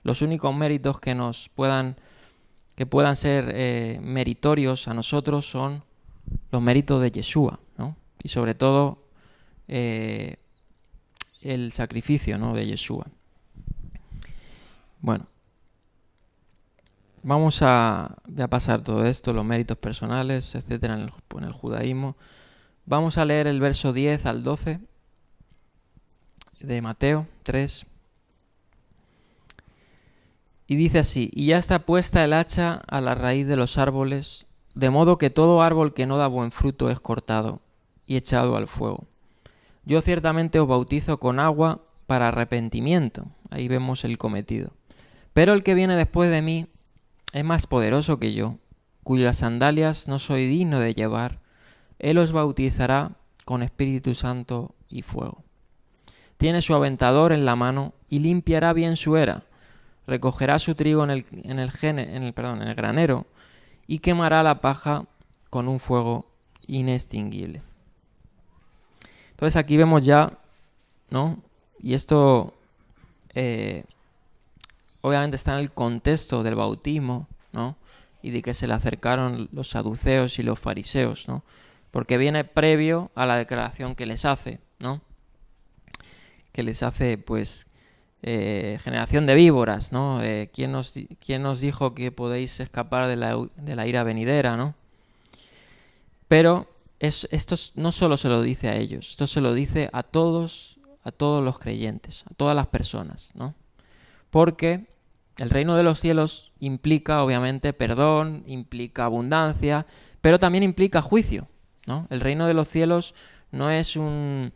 los únicos méritos que puedan ser meritorios a nosotros son los méritos de Yeshua, ¿no? Y sobre todo el sacrificio, ¿no? de Yeshua. Bueno, vamos a pasar todo esto, los méritos personales, etcétera, en el judaísmo. Vamos a leer el verso 10 al 12 de Mateo 3. Y dice así: y ya está puesta el hacha a la raíz de los árboles, de modo que todo árbol que no da buen fruto es cortado y echado al fuego. Yo ciertamente os bautizo con agua para arrepentimiento. Ahí vemos el cometido. Pero el que viene después de mí es más poderoso que yo, cuyas sandalias no soy digno de llevar. Él os bautizará con Espíritu Santo y fuego. Tiene su aventador en la mano y limpiará bien su era. Recogerá su trigo en el granero y quemará la paja con un fuego inextinguible. Entonces aquí vemos ya, ¿no? Y esto obviamente está en el contexto del bautismo, ¿no? Y de que se le acercaron los saduceos y los fariseos, ¿no? Porque viene previo a la declaración que les hace, ¿no? Que les hace, pues, generación de víboras, ¿no? ¿Quién nos dijo que podéis escapar de la ira venidera, ¿no? Pero esto no solo se lo dice a ellos, esto se lo dice a todos los creyentes, a todas las personas, ¿no? Porque el reino de los cielos implica, obviamente, perdón, implica abundancia, pero también implica juicio, ¿no? El reino de los cielos no es un...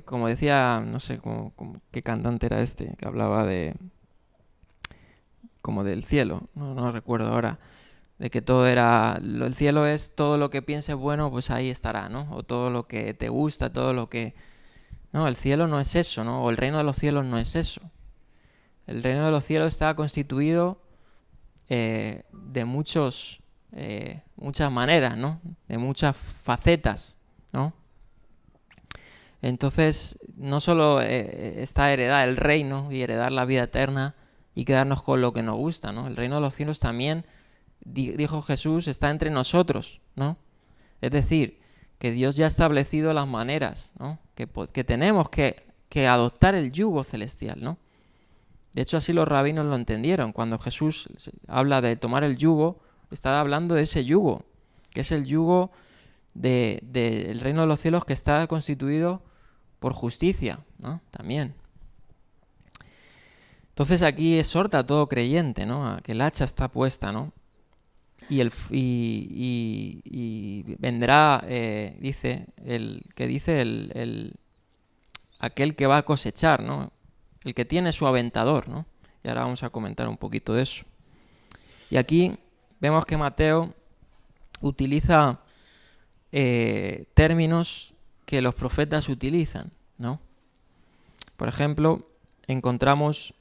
como decía, no sé qué cantante era este, que hablaba como del cielo, no recuerdo ahora, de que todo era, el cielo es todo lo que pienses bueno, pues ahí estará, ¿no? O todo lo que te gusta, todo lo que... No, el cielo no es eso, ¿no? O el reino de los cielos no es eso. El reino de los cielos está constituido de muchas maneras, ¿no? De muchas facetas, ¿no? Entonces, no solo está heredar el reino y heredar la vida eterna y quedarnos con lo que nos gusta, ¿no? El reino de los cielos también, dijo Jesús, está entre nosotros, ¿no? Es decir, que Dios ya ha establecido las maneras, ¿no? Que tenemos que adoptar el yugo celestial, ¿no? De hecho, así los rabinos lo entendieron. Cuando Jesús habla de tomar el yugo, está hablando de ese yugo, que es el yugo del reino de los cielos, que está constituido por justicia, ¿no? También. Entonces aquí exhorta a todo creyente, ¿no? A que el hacha está puesta, ¿no? Y vendrá, dice aquel que va a cosechar, ¿no? El que tiene su aventador, ¿no? Y ahora vamos a comentar un poquito de eso. Y aquí vemos que Mateo utiliza términos que los profetas utilizan, ¿no? Por ejemplo, encontramos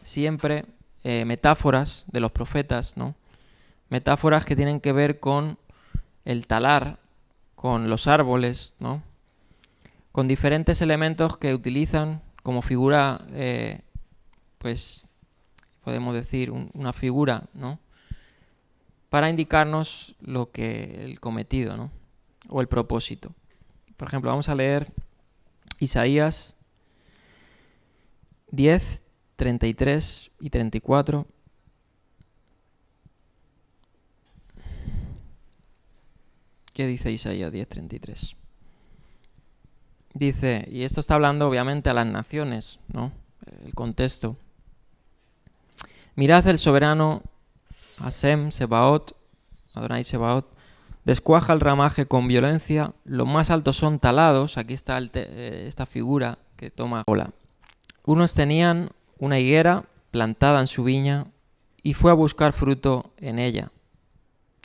siempre metáforas de los profetas, ¿no? Metáforas que tienen que ver con el talar, con los árboles, ¿no? Con diferentes elementos que utilizan como figura, pues podemos decir una figura, ¿no? Para indicarnos el cometido, ¿no? O el propósito. Por ejemplo, vamos a leer Isaías 10, 33 y 34. ¿Qué dice Isaías 10, 33? Dice, y esto está hablando obviamente a las naciones, ¿no? El contexto. Mirad el soberano Hashem Sebaot, Adonai Sebaot, descuaja el ramaje con violencia, los más altos son talados, aquí está esta figura que toma Ola. Unos tenían una higuera plantada en su viña y fue a buscar fruto en ella,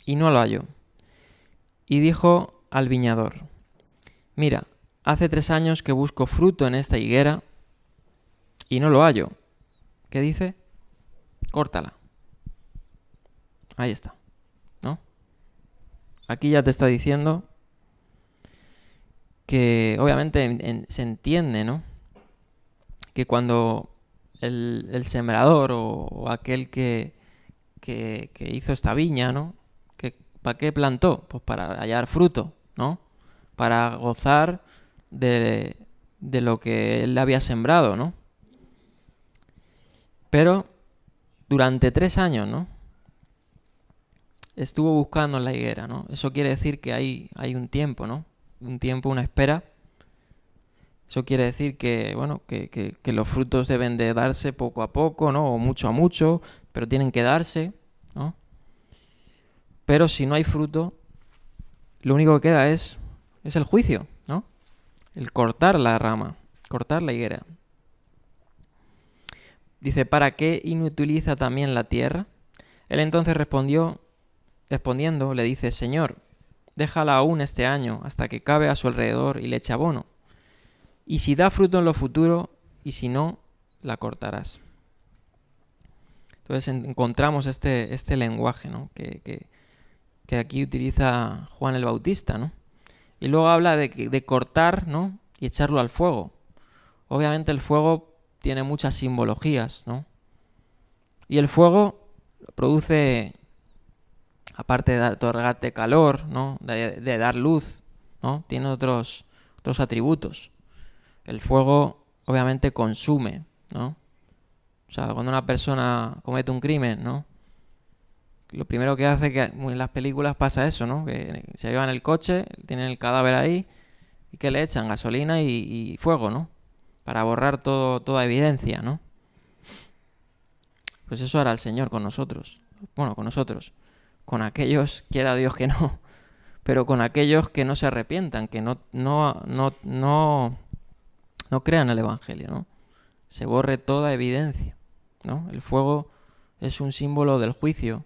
y no lo halló. Y dijo al viñador, mira, hace 3 años que busco fruto en esta higuera y no lo hallo. ¿Qué dice? Córtala. Ahí está, ¿no? Aquí ya te está diciendo que obviamente se entiende, ¿no? Que cuando el sembrador o aquel que hizo esta viña, ¿no? ¿Para qué plantó? Pues para hallar fruto, ¿no? Para gozar de lo que él había sembrado, ¿no? Pero durante 3 años, ¿no? Estuvo buscando en la higuera, ¿no? Eso quiere decir que hay un tiempo, ¿no? Un tiempo, una espera. Eso quiere decir que, bueno, que los frutos deben de darse poco a poco, ¿no? O mucho a mucho, pero tienen que darse, ¿no? Pero si no hay fruto, lo único que queda es el juicio, ¿no? El cortar la rama, cortar la higuera. Dice, ¿para qué inutiliza también la tierra? Él entonces respondiendo, le dice, Señor, déjala aún este año hasta que cabe a su alrededor y le eche abono. Y si da fruto en lo futuro, y si no, la cortarás. Entonces encontramos este lenguaje, ¿no? que aquí utiliza Juan el Bautista, ¿no? Y luego habla de cortar, ¿no? Y echarlo al fuego. Obviamente el fuego tiene muchas simbologías, ¿no? Y el fuego produce, aparte de otorgarte calor, ¿no? De dar luz, ¿no? Tiene otros atributos. El fuego obviamente consume, ¿no? O sea, cuando una persona comete un crimen, ¿no? Lo primero que hace, que en las películas pasa eso, ¿no? Que se llevan el coche, tienen el cadáver ahí y que le echan gasolina y fuego, ¿no? Para borrar toda evidencia, ¿no? Pues eso hará el Señor con nosotros. Bueno, con nosotros. Con aquellos, quiera Dios que no, pero con aquellos que no se arrepientan, que no crean el Evangelio, ¿no? Se borre toda evidencia, ¿no? El fuego es un símbolo del juicio.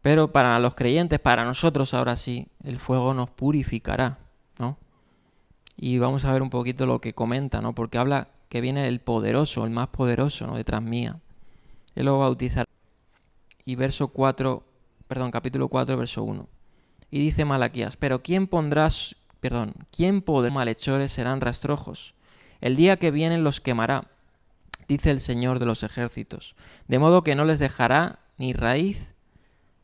Pero para los creyentes, para nosotros ahora sí, el fuego nos purificará, ¿no? Y vamos a ver un poquito lo que comenta, ¿no? Porque habla que viene el poderoso, el más poderoso, ¿no? Detrás mía. Él lo bautizará. Y capítulo 4, verso 1. Y dice Malaquías, pero ¿quién pondrá ¿quién podrá? Malhechores serán rastrojos. El día que vienen los quemará, dice el Señor de los ejércitos, de modo que no les dejará ni raíz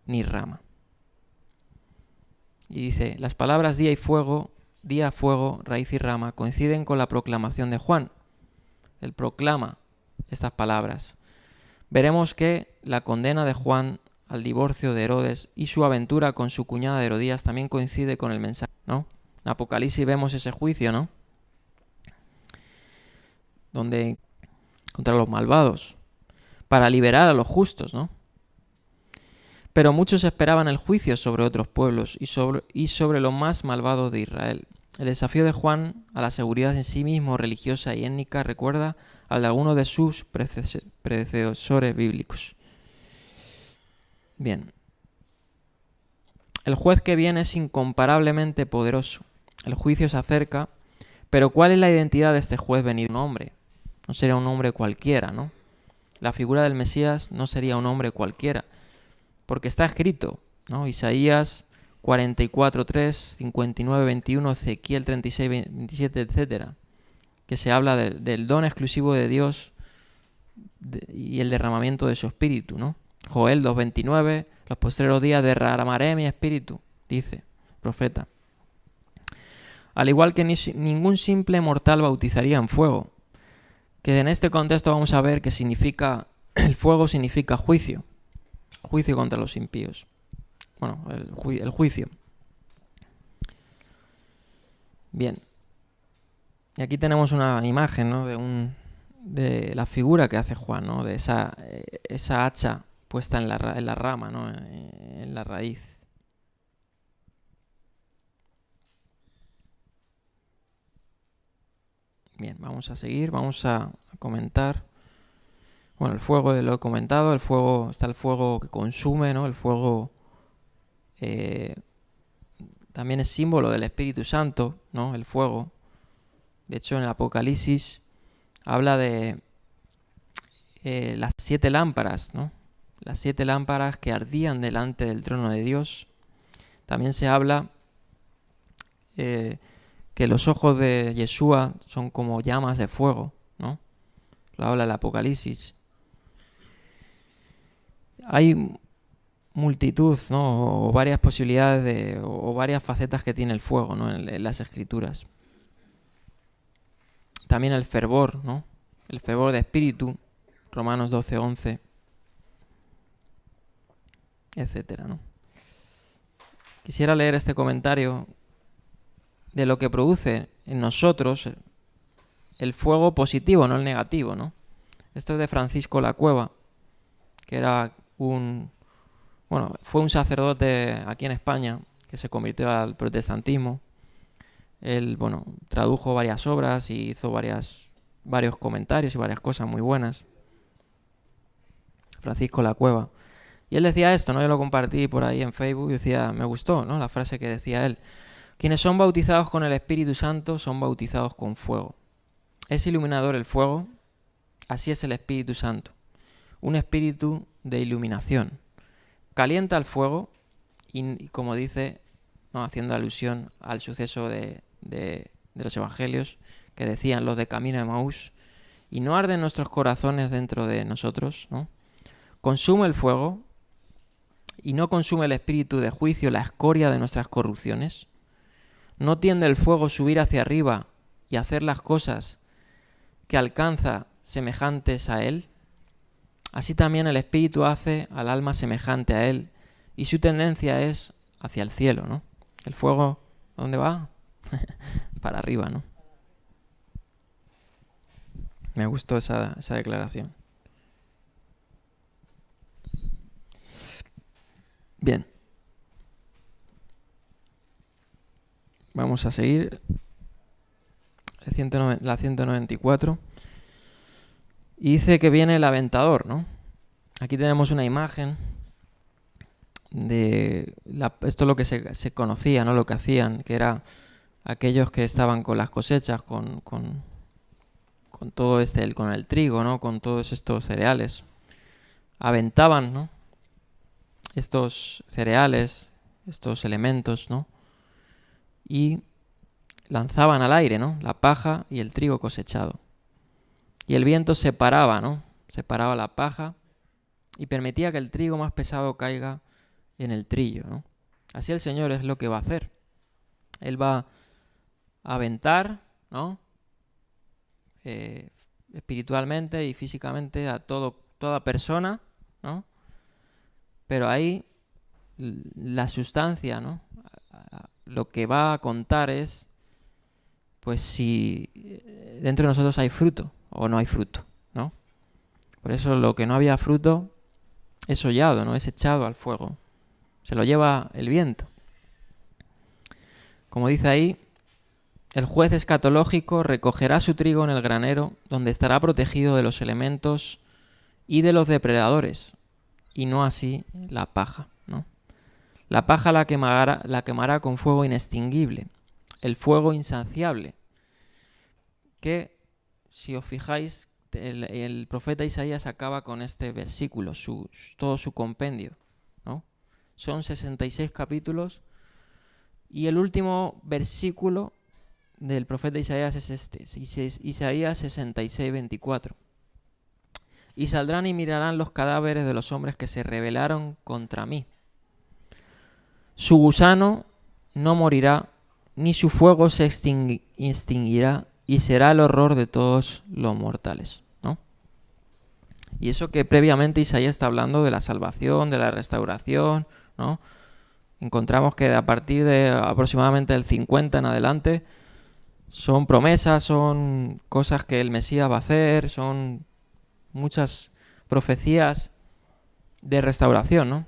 ni rama. Y dice, las palabras día, fuego, raíz y rama coinciden con la proclamación de Juan. Él proclama estas palabras. Veremos que la condena de Juan al divorcio de Herodes y su aventura con su cuñada Herodías también coincide con el mensaje, ¿no? En Apocalipsis vemos ese juicio, ¿no? Donde contra los malvados, para liberar a los justos, ¿no? Pero muchos esperaban el juicio sobre otros pueblos y sobre los más malvados de Israel. El desafío de Juan a la seguridad en sí mismo, religiosa y étnica, recuerda al de alguno de sus predecesores bíblicos. Bien. El juez que viene es incomparablemente poderoso. El juicio se acerca, pero ¿cuál es la identidad de este juez venido? Un hombre. No sería un hombre cualquiera, ¿no? La figura del Mesías no sería un hombre cualquiera, porque está escrito, ¿no? Isaías 44:3, 59:21, Ezequiel 36:27, etc. Que se habla del don exclusivo de Dios y el derramamiento de su espíritu, ¿no? Joel 2:29, los postreros días derramaré mi espíritu, dice el profeta. Al igual que ningún simple mortal bautizaría en fuego, que en este contexto vamos a ver que significa, el fuego significa juicio. Juicio contra los impíos. Bueno, el juicio. Bien. Y aquí tenemos una imagen, ¿no? de la figura que hace Juan, ¿no? De esa hacha puesta en la rama, ¿no? En la raíz. Bien, vamos a seguir, vamos a comentar. Bueno, el fuego lo he comentado, está el fuego que consume, ¿no? El fuego también es símbolo del Espíritu Santo, ¿no? El fuego. De hecho, en el Apocalipsis habla de las 7 lámparas, ¿no? Las 7 lámparas que ardían delante del trono de Dios. También se habla que los ojos de Yeshua son como llamas de fuego, ¿no? Lo habla el Apocalipsis. Hay multitud, ¿no? O varias posibilidades o varias facetas que tiene el fuego, ¿no? En las Escrituras. También el fervor, ¿no? El fervor de espíritu, Romanos 12:11, etcétera, ¿no? Quisiera leer este comentario de lo que produce en nosotros el fuego positivo, no el negativo, ¿no? Esto es de Francisco La Cueva, que era fue un sacerdote aquí en España que se convirtió al protestantismo. Él, tradujo varias obras y hizo varios comentarios y varias cosas muy buenas. Francisco La Cueva. Y él decía esto, ¿no? Yo lo compartí por ahí en Facebook y decía, me gustó, ¿no? La frase que decía él. Quienes son bautizados con el Espíritu Santo son bautizados con fuego. Es iluminador el fuego, así es el Espíritu Santo. Un espíritu de iluminación. Calienta el fuego y como dice, ¿no? Haciendo alusión al suceso de los evangelios que decían los de camino de Emaús, y no arden nuestros corazones dentro de nosotros, ¿no? Consume el fuego y no consume el espíritu de juicio, la escoria de nuestras corrupciones. No tiende el fuego subir hacia arriba y hacer las cosas que alcanza semejantes a él. Así también el espíritu hace al alma semejante a él y su tendencia es hacia el cielo, ¿no? El fuego, ¿dónde va? Para arriba, ¿no? Me gustó esa declaración. Bien. Vamos a seguir. La 194. Y dice que viene el aventador, ¿no? Aquí tenemos una imagen de esto es lo que se conocía, ¿no? Lo que hacían, que era aquellos que estaban con las cosechas, con todo con el trigo, ¿no? Con todos estos cereales. Aventaban, ¿no? Estos cereales, estos elementos, ¿no? Y lanzaban al aire, ¿no?, la paja y el trigo cosechado. Y el viento separaba, ¿no?, separaba la paja y permitía que el trigo más pesado caiga en el trillo, ¿no? Así el Señor es lo que va a hacer. Él va a aventar, ¿no?, espiritualmente y físicamente a toda persona, ¿no? Pero ahí la sustancia, ¿no?, lo que va a contar es, pues, si dentro de nosotros hay fruto o no hay fruto, ¿no? Por eso lo que no había fruto es hollado, ¿no?, es echado al fuego. Se lo lleva el viento. Como dice ahí, el juez escatológico recogerá su trigo en el granero, donde estará protegido de los elementos y de los depredadores, y no así la paja, ¿no? La paja la quemará con fuego inextinguible, el fuego insaciable, que, si os fijáis, el profeta Isaías acaba con este versículo, todo su compendio, ¿no? Son 66 capítulos y el último versículo del profeta Isaías es este, Isaías 66, 24. Y saldrán y mirarán los cadáveres de los hombres que se rebelaron contra mí. Su gusano no morirá, ni su fuego se extinguirá, y será el horror de todos los mortales, ¿no? Y eso que previamente Isaías está hablando de la salvación, de la restauración, ¿no? Encontramos que a partir de aproximadamente el 50 en adelante son promesas, son cosas que el Mesías va a hacer, son muchas profecías de restauración, ¿no?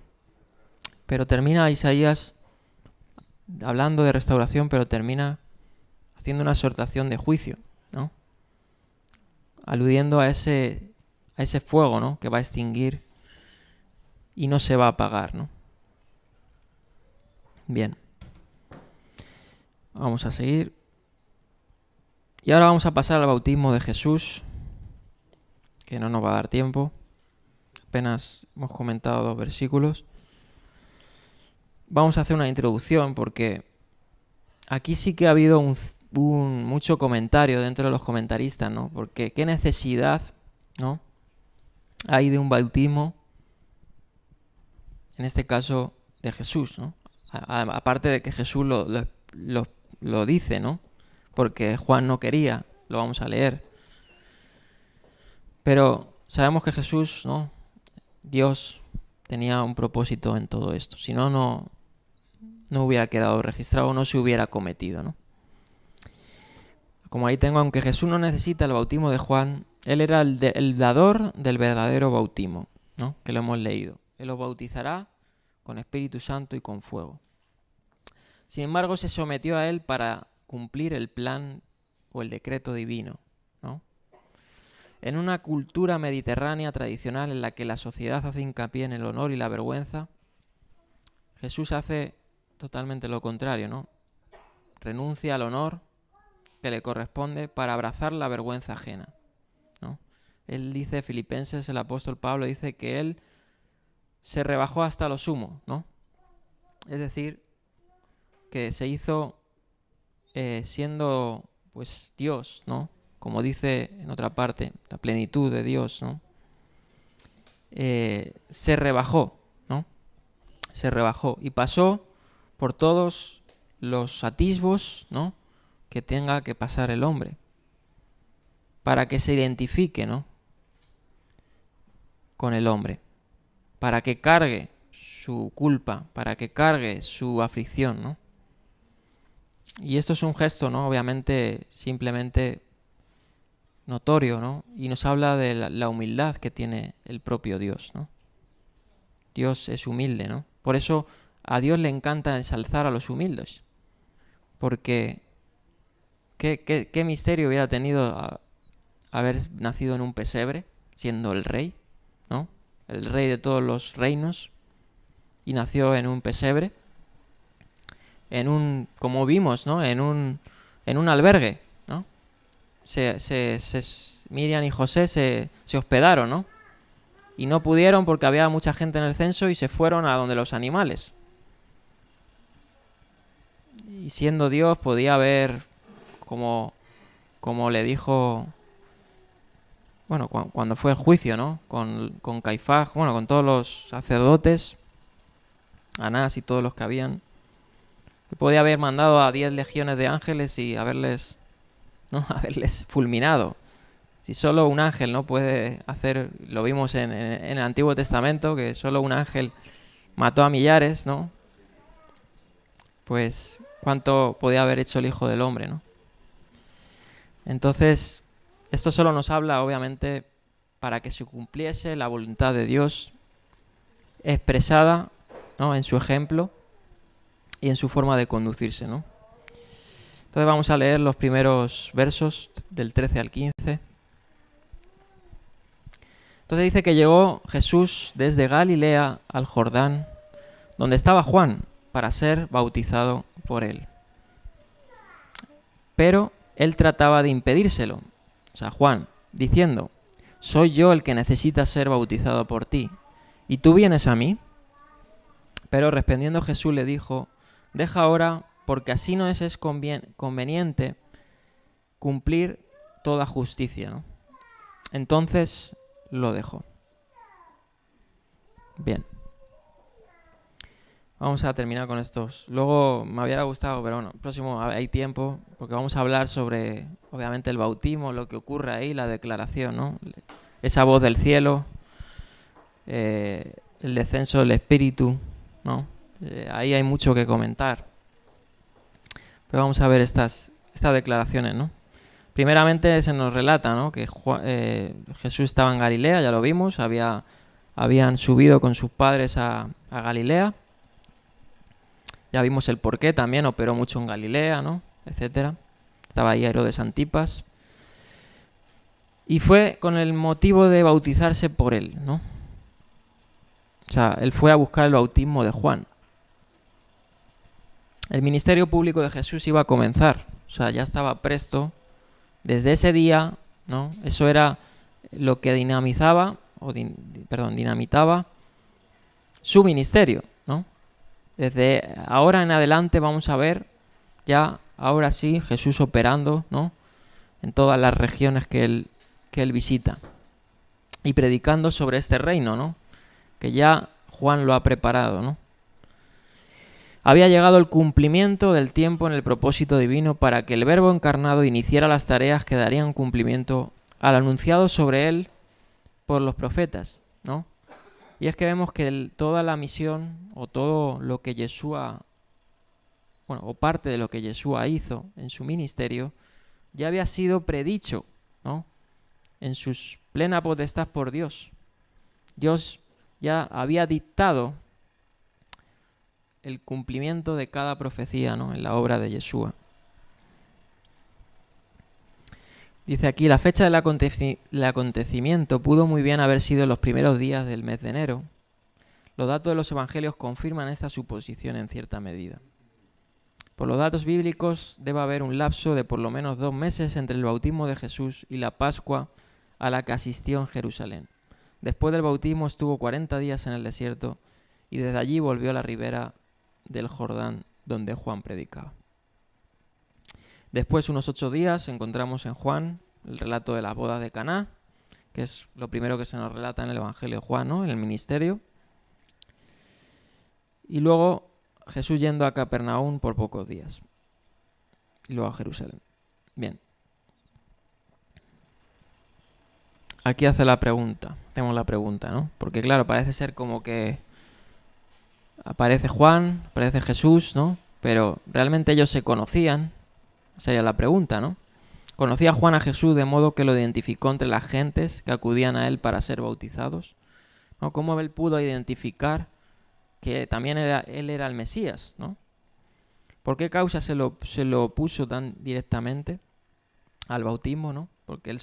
Pero termina Isaías hablando de restauración, pero termina haciendo una exhortación de juicio, ¿no? Aludiendo a ese fuego, ¿no?, que va a extinguir y no se va a apagar, ¿no? Bien. Vamos a seguir. Y ahora vamos a pasar al bautismo de Jesús, que no nos va a dar tiempo. Apenas hemos comentado 2 versículos. Vamos a hacer una introducción porque aquí sí que ha habido mucho comentario dentro de los comentaristas, ¿no? Porque qué necesidad, ¿no?, hay de un bautismo, en este caso de Jesús, ¿no? Aparte de que Jesús lo dice, ¿no?, porque Juan no quería, lo vamos a leer. Pero sabemos que Jesús, ¿no?, Dios, tenía un propósito en todo esto. Si no, no hubiera quedado registrado, no se hubiera cometido, ¿no? Como ahí tengo, aunque Jesús no necesita el bautismo de Juan, él era el dador del verdadero bautismo, ¿no?, que lo hemos leído. Él los bautizará con Espíritu Santo y con fuego. Sin embargo, se sometió a él para cumplir el plan o el decreto divino, ¿no? En una cultura mediterránea tradicional en la que la sociedad hace hincapié en el honor y la vergüenza, Jesús hace totalmente lo contrario, ¿no? Renuncia al honor que le corresponde para abrazar la vergüenza ajena, ¿no? Él dice, Filipenses, el apóstol Pablo dice que él se rebajó hasta lo sumo, ¿no? Es decir, que se hizo siendo, pues, Dios, ¿no? Como dice en otra parte, la plenitud de Dios, ¿no? Se rebajó, ¿no? Se rebajó y pasó por todos los atisbos, ¿no?, que tenga que pasar el hombre para que se identifique, ¿no?, con el hombre, para que cargue su culpa, para que cargue su aflicción, ¿no? Y esto es un gesto, ¿no?, obviamente simplemente notorio, ¿no?, y nos habla de la humildad que tiene el propio Dios, ¿no? Dios es humilde, ¿no? Por eso a Dios le encanta ensalzar a los humildes, porque ¿qué misterio hubiera tenido haber nacido en un pesebre, siendo el rey, ¿no?, el rey de todos los reinos, y nació en un pesebre, como vimos, ¿no?, en un albergue, ¿no? Miriam y José se hospedaron, ¿no? Y no pudieron porque había mucha gente en el censo y se fueron a donde los animales. Y siendo Dios podía haber como le dijo, bueno, cuando fue el juicio, ¿no? Con Caifás, bueno, con todos los sacerdotes, Anás y todos los que habían, que podía haber mandado a 10 legiones de ángeles y haberles, ¿no? haberles fulminado. Si solo un ángel no puede hacer, lo vimos en el Antiguo Testamento, que solo un ángel mató a millares, ¿no? Pues cuánto podía haber hecho el Hijo del Hombre, ¿no? Entonces, esto solo nos habla, obviamente, para que se cumpliese la voluntad de Dios expresada, ¿no? En su ejemplo y en su forma de conducirse, ¿no? Entonces vamos a leer los primeros versos del 13 al 15. Entonces dice que llegó Jesús desde Galilea al Jordán, donde estaba Juan, para ser bautizado por él. Pero él trataba de impedírselo, o sea, Juan, diciendo: soy yo el que necesita ser bautizado por ti, ¿y tú vienes a mí? Pero respondiendo Jesús le dijo: deja ahora, porque así no es conveniente cumplir toda justicia, ¿no? Entonces lo dejó. Bien. Vamos a terminar con estos. Luego me hubiera gustado, pero bueno, próximo hay tiempo, porque vamos a hablar sobre, obviamente, el bautismo, lo que ocurre ahí, la declaración, ¿no? Esa voz del cielo, el descenso del Espíritu, ¿no? Ahí hay mucho que comentar. Pero vamos a ver estas declaraciones, ¿no? Primeramente se nos relata, ¿no? Que Jesús estaba en Galilea, ya lo vimos, habían subido con sus padres a Galilea. Ya vimos el porqué, también operó mucho en Galilea, ¿no? Etcétera. Estaba ahí Herodes Antipas. Y fue con el motivo de bautizarse por él, ¿no? O sea, él fue a buscar el bautismo de Juan. El ministerio público de Jesús iba a comenzar, o sea, ya estaba presto. Desde ese día, ¿no? Eso era lo que dinamitaba su ministerio, ¿no? Desde ahora en adelante vamos a ver ya, ahora sí, Jesús operando, ¿no? En todas las regiones que él visita. Y predicando sobre este reino, ¿no? Que ya Juan lo ha preparado, ¿no? Había llegado el cumplimiento del tiempo en el propósito divino para que el Verbo encarnado iniciara las tareas que darían cumplimiento al anunciado sobre él por los profetas, ¿no? Y es que vemos que toda la misión o todo lo que Yeshua, bueno, o parte de lo que Yeshua hizo en su ministerio, ya había sido predicho, ¿no? En sus plena potestad por Dios. Dios ya había dictado el cumplimiento de cada profecía, ¿no? En la obra de Yeshua. Dice aquí, la fecha del acontecimiento pudo muy bien haber sido los primeros días del mes de enero. Los datos de los evangelios confirman esta suposición en cierta medida. Por los datos bíblicos debe haber un lapso de por lo menos 2 meses entre el bautismo de Jesús y la Pascua a la que asistió en Jerusalén. Después del bautismo estuvo 40 días en el desierto y desde allí volvió a la ribera del Jordán donde Juan predicaba. Después, unos 8 días, encontramos en Juan el relato de las bodas de Caná, que es lo primero que se nos relata en el Evangelio de Juan, ¿no? En el ministerio. Y luego Jesús yendo a Capernaum por pocos días. Y luego a Jerusalén. Bien. Aquí hacemos la pregunta, ¿no? Porque claro, parece ser como que aparece Juan, aparece Jesús, ¿no? Pero realmente ellos se conocían. Sería la pregunta, ¿no? ¿Conocía Juan a Jesús de modo que lo identificó entre las gentes que acudían a él para ser bautizados? ¿No? ¿Cómo él pudo identificar que también él era el Mesías, ¿no? ¿Por qué causa se lo puso tan directamente al bautismo, ¿no? Porque él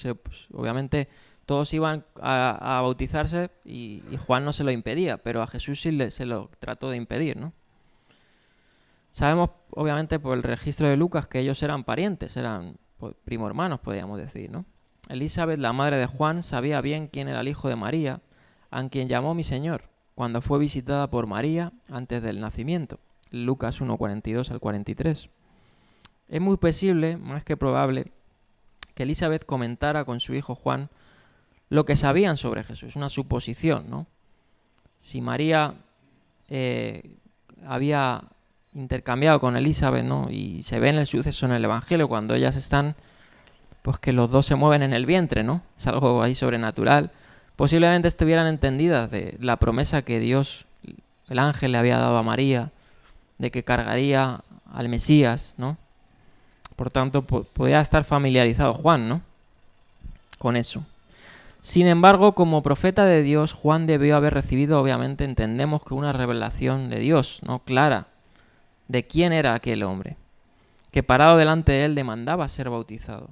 obviamente todos iban a bautizarse y Juan no se lo impedía, pero a Jesús sí se lo trató de impedir, ¿no? Sabemos, obviamente, por el registro de Lucas, que ellos eran parientes, eran primo hermanos, podríamos decir, ¿no? Elizabeth, la madre de Juan, sabía bien quién era el hijo de María, a quien llamó mi Señor, cuando fue visitada por María antes del nacimiento. Lucas 1:42 al 43. Es muy posible, más que probable, que Elizabeth comentara con su hijo Juan lo que sabían sobre Jesús, una suposición, ¿no? Si María había intercambiado con Elizabeth, ¿no? Y se ve en el suceso en el Evangelio cuando ellas están, pues que los dos se mueven en el vientre, ¿no? Es algo ahí sobrenatural. Posiblemente estuvieran entendidas de la promesa que Dios, el ángel, le había dado a María, de que cargaría al Mesías, ¿no? Por tanto, podía estar familiarizado Juan, ¿no? Con eso. Sin embargo, como profeta de Dios, Juan debió haber recibido, obviamente, entendemos que una revelación de Dios, ¿no? Clara, de quién era aquel hombre, que parado delante de él demandaba ser bautizado.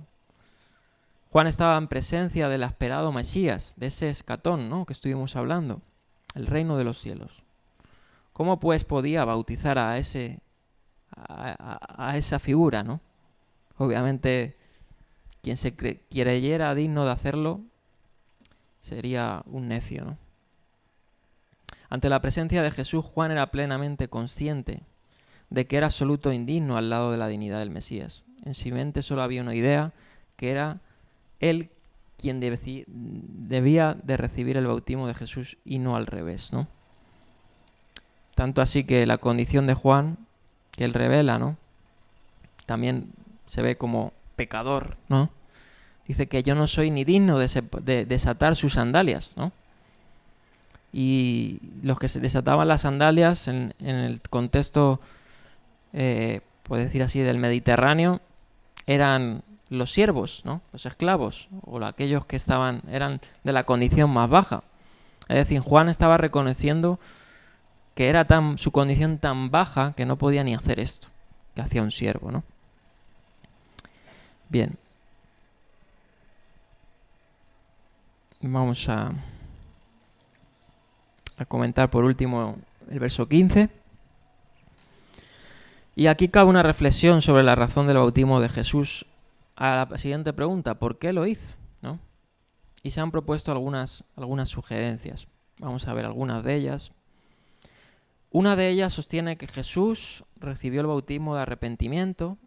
Juan estaba en presencia del esperado Mesías, de ese escatón, ¿no? Que estuvimos hablando, el reino de los cielos. ¿Cómo pues podía bautizar a esa figura, ¿no? Obviamente, quien se creyera digno de hacerlo sería un necio, ¿no? Ante la presencia de Jesús, Juan era plenamente consciente de que era absoluto indigno al lado de la dignidad del Mesías. En su mente solo había una idea, que era él quien debía de recibir el bautismo de Jesús y no al revés, ¿no? Tanto así que la condición de Juan, que él revela, ¿no? También se ve como pecador, ¿no? Dice que yo no soy ni digno de desatar sus sandalias, ¿no? Y los que se desataban las sandalias en el contexto, puede decir así, del Mediterráneo, eran los siervos, ¿no? Los esclavos, o aquellos que eran de la condición más baja. Es decir, Juan estaba reconociendo que era su condición tan baja que no podía ni hacer esto que hacía un siervo, ¿no? Bien. Vamos a comentar por último el verso 15. Y aquí cabe una reflexión sobre la razón del bautismo de Jesús a la siguiente pregunta: ¿por qué lo hizo? ¿No? Y se han propuesto algunas sugerencias. Vamos a ver algunas de ellas. Una de ellas sostiene que Jesús recibió el bautismo de arrepentimiento,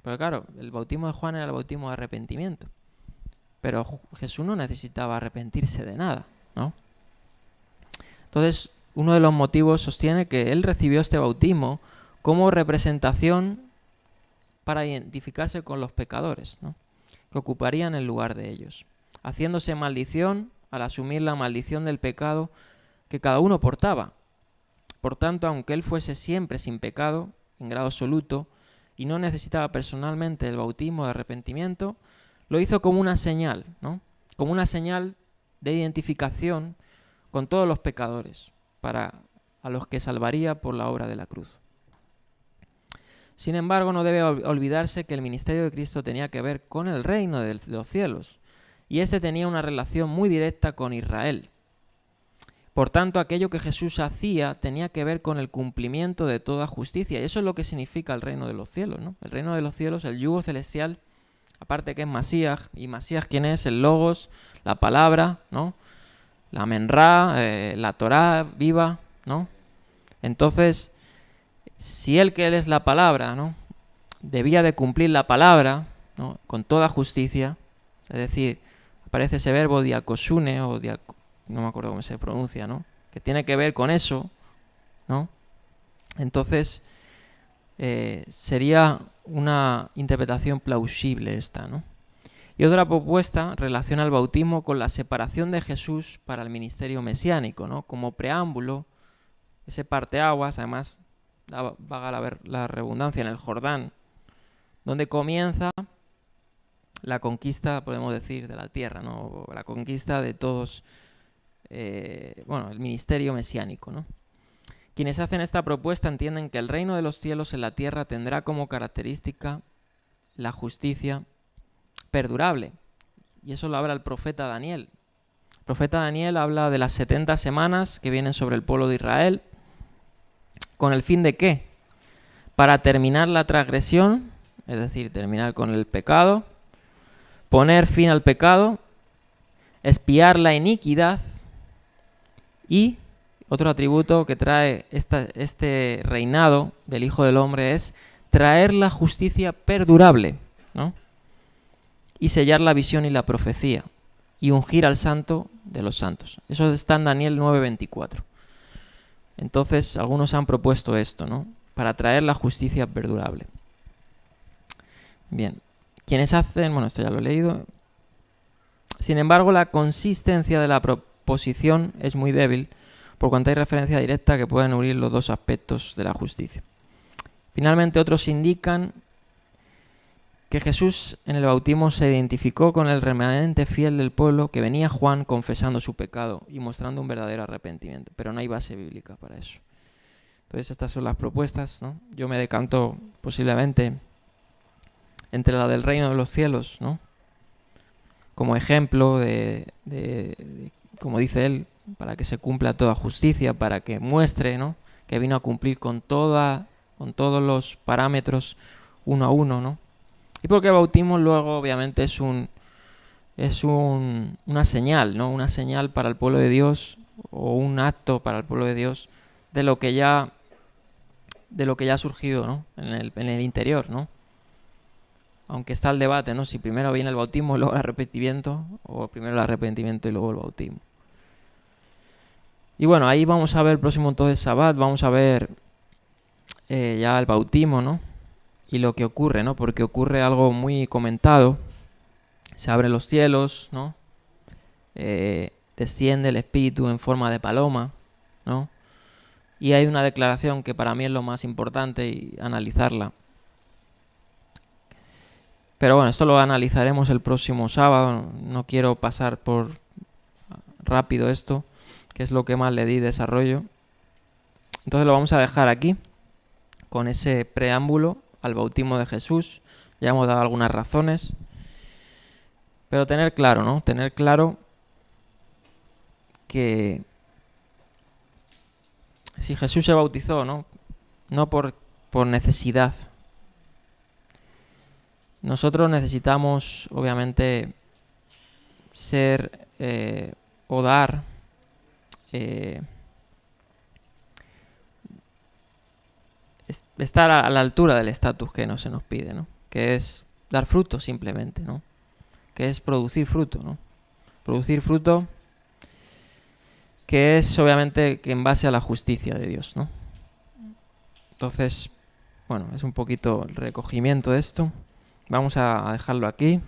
pero claro, el bautismo de Juan era el bautismo de arrepentimiento, pero Jesús no necesitaba arrepentirse de nada, ¿no? Entonces, uno de los motivos sostiene que él recibió este bautismo como representación para identificarse con los pecadores, ¿no? Que ocuparían el lugar de ellos, haciéndose maldición al asumir la maldición del pecado que cada uno portaba. Por tanto, aunque él fuese siempre sin pecado, en grado absoluto, y no necesitaba personalmente el bautismo de arrepentimiento, lo hizo como una señal, ¿no? Como una señal de identificación con todos los pecadores, a los que salvaría por la obra de la cruz. Sin embargo, no debe olvidarse que el ministerio de Cristo tenía que ver con el reino de los cielos, y este tenía una relación muy directa con Israel. Por tanto, aquello que Jesús hacía tenía que ver con el cumplimiento de toda justicia, y eso es lo que significa el reino de los cielos, ¿no? El reino de los cielos, el yugo celestial, aparte que es Masías, y Masías, ¿quién es? El Logos, la palabra, ¿no? La Menrá, la Torá viva, ¿no? Entonces, si él, que él es la palabra, ¿no? Debía de cumplir la palabra, ¿no? Con toda justicia, es decir, aparece ese verbo diakosune, o no me acuerdo cómo se pronuncia, ¿no? Que tiene que ver con eso, ¿no? Entonces, sería una interpretación plausible esta, ¿no? Y otra propuesta relaciona el bautismo con la separación de Jesús para el ministerio mesiánico, ¿no? Como preámbulo, ese parteaguas, además, vaga la redundancia, en el Jordán, donde comienza la conquista, podemos decir, de la tierra, ¿no? La conquista de todos, el ministerio mesiánico, ¿no? Quienes hacen esta propuesta entienden que el reino de los cielos en la tierra tendrá como característica la justicia perdurable. Y eso lo habla el profeta Daniel. El profeta Daniel habla de las 70 semanas que vienen sobre el pueblo de Israel. ¿Con el fin de qué? Para terminar la transgresión, es decir, terminar con el pecado, poner fin al pecado, expiar la iniquidad, y otro atributo que trae este reinado del Hijo del Hombre es traer la justicia perdurable, ¿no? Y sellar la visión y la profecía, y ungir al santo de los santos. Eso está en Daniel 9:24. Entonces, algunos han propuesto esto, ¿no? Para traer la justicia perdurable. Bien, quienes hacen, bueno, esto ya lo he leído. Sin embargo, la consistencia de la proposición es muy débil, por cuanto hay referencia directa que pueden unir los dos aspectos de la justicia. Finalmente, otros indican que Jesús en el bautismo se identificó con el remanente fiel del pueblo, que venía Juan confesando su pecado y mostrando un verdadero arrepentimiento, pero no hay base bíblica para eso. Entonces estas son las propuestas, ¿no? Yo me decanto posiblemente entre la del reino de los cielos, ¿no? Como ejemplo de como dice él, para que se cumpla toda justicia, para que muestre, ¿no?, que vino a cumplir con todos los parámetros uno a uno, ¿no? Y porque el bautismo luego obviamente es una señal, ¿no? Una señal para el pueblo de Dios, o un acto para el pueblo de Dios de lo que ya ha surgido, ¿no?, en el interior, ¿no? Aunque está el debate, ¿no?, si primero viene el bautismo y luego el arrepentimiento, o primero el arrepentimiento y luego el bautismo. Y bueno, ahí vamos a ver el próximo entonces Sabbat, vamos a ver ya el bautismo, ¿no?, y lo que ocurre, ¿no? Porque ocurre algo muy comentado. Se abren los cielos, ¿no? Desciende el Espíritu en forma de paloma, ¿no? Y hay una declaración que para mí es lo más importante y analizarla. Pero bueno, esto lo analizaremos el próximo sábado. No quiero pasar por rápido esto, que es lo que más le di desarrollo. Entonces lo vamos a dejar aquí, con ese preámbulo al bautismo de Jesús. Ya hemos dado algunas razones, pero tener claro, ¿no? Tener claro que si Jesús se bautizó, no por necesidad. Nosotros necesitamos, obviamente, ser o dar estar a la altura del estatus que no se nos pide, ¿no? Que es dar fruto simplemente, ¿no? Que es producir fruto, ¿no? Producir fruto que es obviamente que en base a la justicia de Dios, ¿no? Entonces, bueno, es un poquito el recogimiento de esto. Vamos a dejarlo aquí.